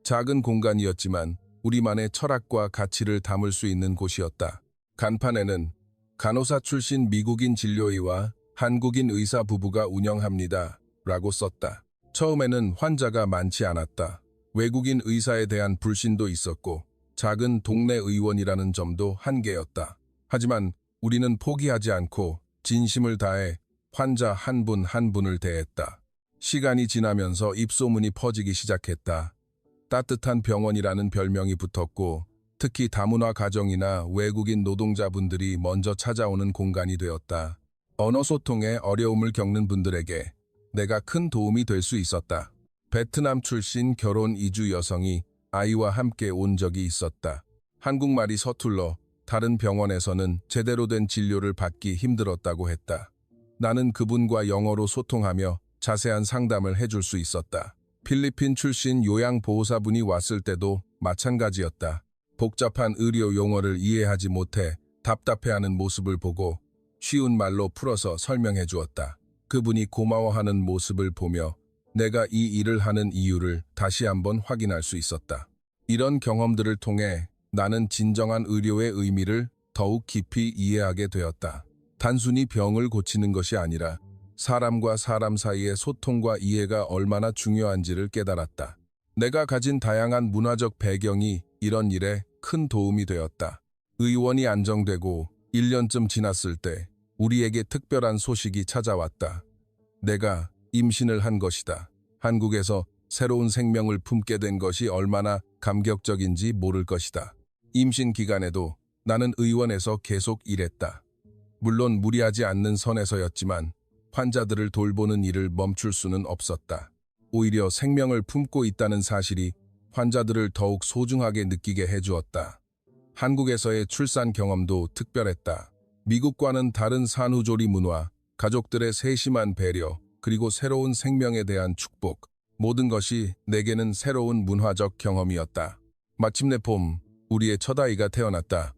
작은 공간이었지만 우리만의 철학과 가치를 담을 수 있는 곳이었다. 간판에는 간호사 출신 미국인 진료의와 한국인 의사 부부가 운영합니다. 라고 썼다. 처음에는 환자가 많지 않았다. 외국인 의사에 대한 불신도 있었고 작은 동네 의원이라는 점도 한계였다. 하지만 우리는 포기하지 않고 진심을 다해 환자 한 분 한 분을 대했다. 시간이 지나면서 입소문이 퍼지기 시작했다. 따뜻한 병원이라는 별명이 붙었고 특히 다문화 가정이나 외국인 노동자분들이 먼저 찾아오는 공간이 되었다. 언어 소통에 어려움을 겪는 분들에게 내가 큰 도움이 될 수 있었다. 베트남 출신 결혼 이주 여성이 아이와 함께 온 적이 있었다. 한국말이 서툴러 다른 병원에서는 제대로 된 진료를 받기 힘들었다고 했다. 나는 그분과 영어로 소통하며 자세한 상담을 해줄 수 있었다. 필리핀 출신 요양보호사분이 왔을 때도 마찬가지였다. 복잡한 의료 용어를 이해하지 못해 답답해하는 모습을 보고 쉬운 말로 풀어서 설명해 주었다. 그분이 고마워하는 모습을 보며 내가 이 일을 하는 이유를 다시 한번 확인할 수 있었다. 이런 경험들을 통해 나는 진정한 의료의 의미를 더욱 깊이 이해하게 되었다. 단순히 병을 고치는 것이 아니라 사람과 사람 사이의 소통과 이해가 얼마나 중요한지를 깨달았다. 내가 가진 다양한 문화적 배경이 이런 일에 큰 도움이 되었다. 의원이 안정되고 1년쯤 지났을 때 우리에게 특별한 소식이 찾아왔다. 내가 임신을 한 것이다. 한국에서 새로운 생명을 품게 된 것이 얼마나 감격적인지 모를 것이다. 임신 기간에도 나는 의원에서 계속 일했다. 물론 무리하지 않는 선에서였지만 환자들을 돌보는 일을 멈출 수는 없었다. 오히려 생명을 품고 있다는 사실이 환자들을 더욱 소중하게 느끼게 해주었다. 한국에서의 출산 경험도 특별했다. 미국과는 다른 산후조리 문화, 가족들의 세심한 배려, 그리고 새로운 생명에 대한 축복, 모든 것이 내게는 새로운 문화적 경험이었다. 마침내 봄, 우리의 첫 아이가 태어났다.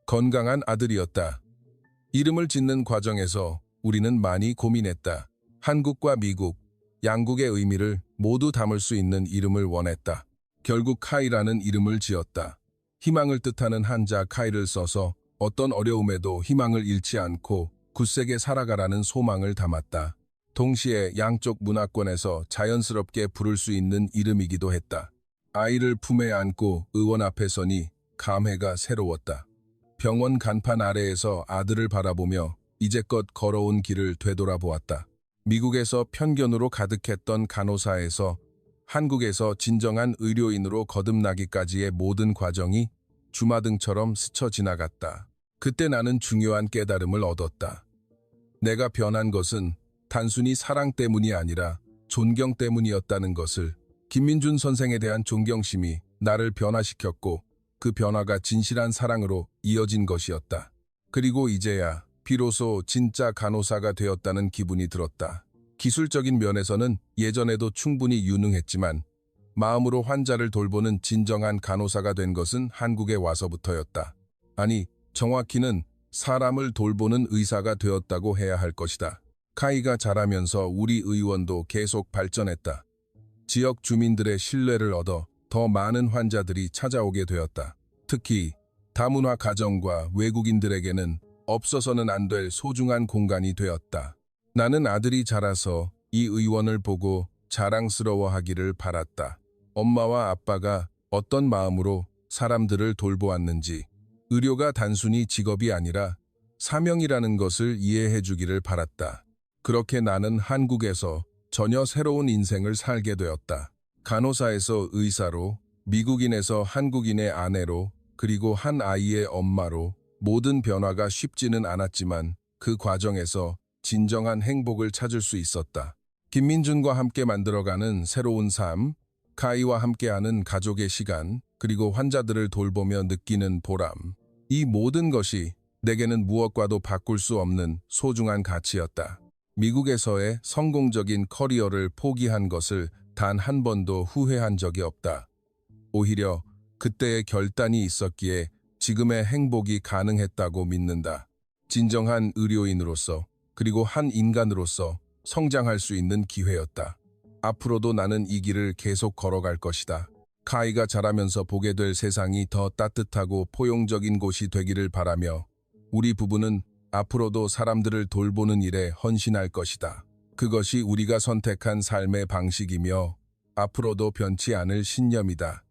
건강한 아들이었다. 이름을 짓는 과정에서 우리는 많이 고민했다. 한국과 미국, 양국의 의미를 모두 담을 수 있는 이름을 원했다. 결국 카이라는 이름을 지었다. 희망을 뜻하는 한자 카이를 써서 어떤 어려움에도 희망을 잃지 않고 굳세게 살아가라는 소망을 담았다. 동시에 양쪽 문화권에서 자연스럽게 부를 수 있는 이름이기도 했다. 아이를 품에 안고 의원 앞에 서니 감회가 새로웠다. 병원 간판 아래에서 아들을 바라보며 이제껏 걸어온 길을 되돌아보았다. 미국에서 편견으로 가득했던 간호사에서 한국에서 진정한 의료인으로 거듭나기까지의 모든 과정이 주마등처럼 스쳐 지나갔다. 그때 나는 중요한 깨달음을 얻었다. 내가 변한 것은 단순히 사랑 때문이 아니라 존경 때문이었다는 것을. 김민준 선생에 대한 존경심이 나를 변화시켰고 그 변화가 진실한 사랑으로 이어진 것이었다. 그리고 이제야 비로소 진짜 간호사가 되었다는 기분이 들었다. 기술적인 면에서는 예전에도 충분히 유능했지만 마음으로 환자를 돌보는 진정한 간호사가 된 것은 한국에 와서부터였다. 아니, 정확히는 사람을 돌보는 의사가 되었다고 해야 할 것이다. 카이가 자라면서 우리 의원도 계속 발전했다. 지역 주민들의 신뢰를 얻어 더 많은 환자들이 찾아오게 되었다. 특히 다문화 가정과 외국인들에게는 없어서는 안 될 소중한 공간이 되었다. 나는 아들이 자라서 이 의원을 보고 자랑스러워하기를 바랐다. 엄마와 아빠가 어떤 마음으로 사람들을 돌보았는지, 의료가 단순히 직업이 아니라 사명이라는 것을 이해해 주기를 바랐다. 그렇게 나는 한국에서 전혀 새로운 인생을 살게 되었다. 간호사에서 의사로, 미국인에서 한국인의 아내로, 그리고 한 아이의 엄마로. 모든 변화가 쉽지는 않았지만 그 과정에서 진정한 행복을 찾을 수 있었다. 김민준과 함께 만들어가는 새로운 삶, 카이와 함께하는 가족의 시간, 그리고 환자들을 돌보며 느끼는 보람. 이 모든 것이 내게는 무엇과도 바꿀 수 없는 소중한 가치였다. 미국에서의 성공적인 커리어를 포기한 것을 단 한 번도 후회한 적이 없다. 오히려 그때의 결단이 있었기에 지금의 행복이 가능했다고 믿는다. 진정한 의료인으로서 그리고 한 인간으로서 성장할 수 있는 기회였다. 앞으로도 나는 이 길을 계속 걸어갈 것이다. 카이가 자라면서 보게 될 세상이 더 따뜻하고 포용적인 곳이 되기를 바라며 우리 부부는 앞으로도 사람들을 돌보는 일에 헌신할 것이다. 그것이 우리가 선택한 삶의 방식이며 앞으로도 변치 않을 신념이다.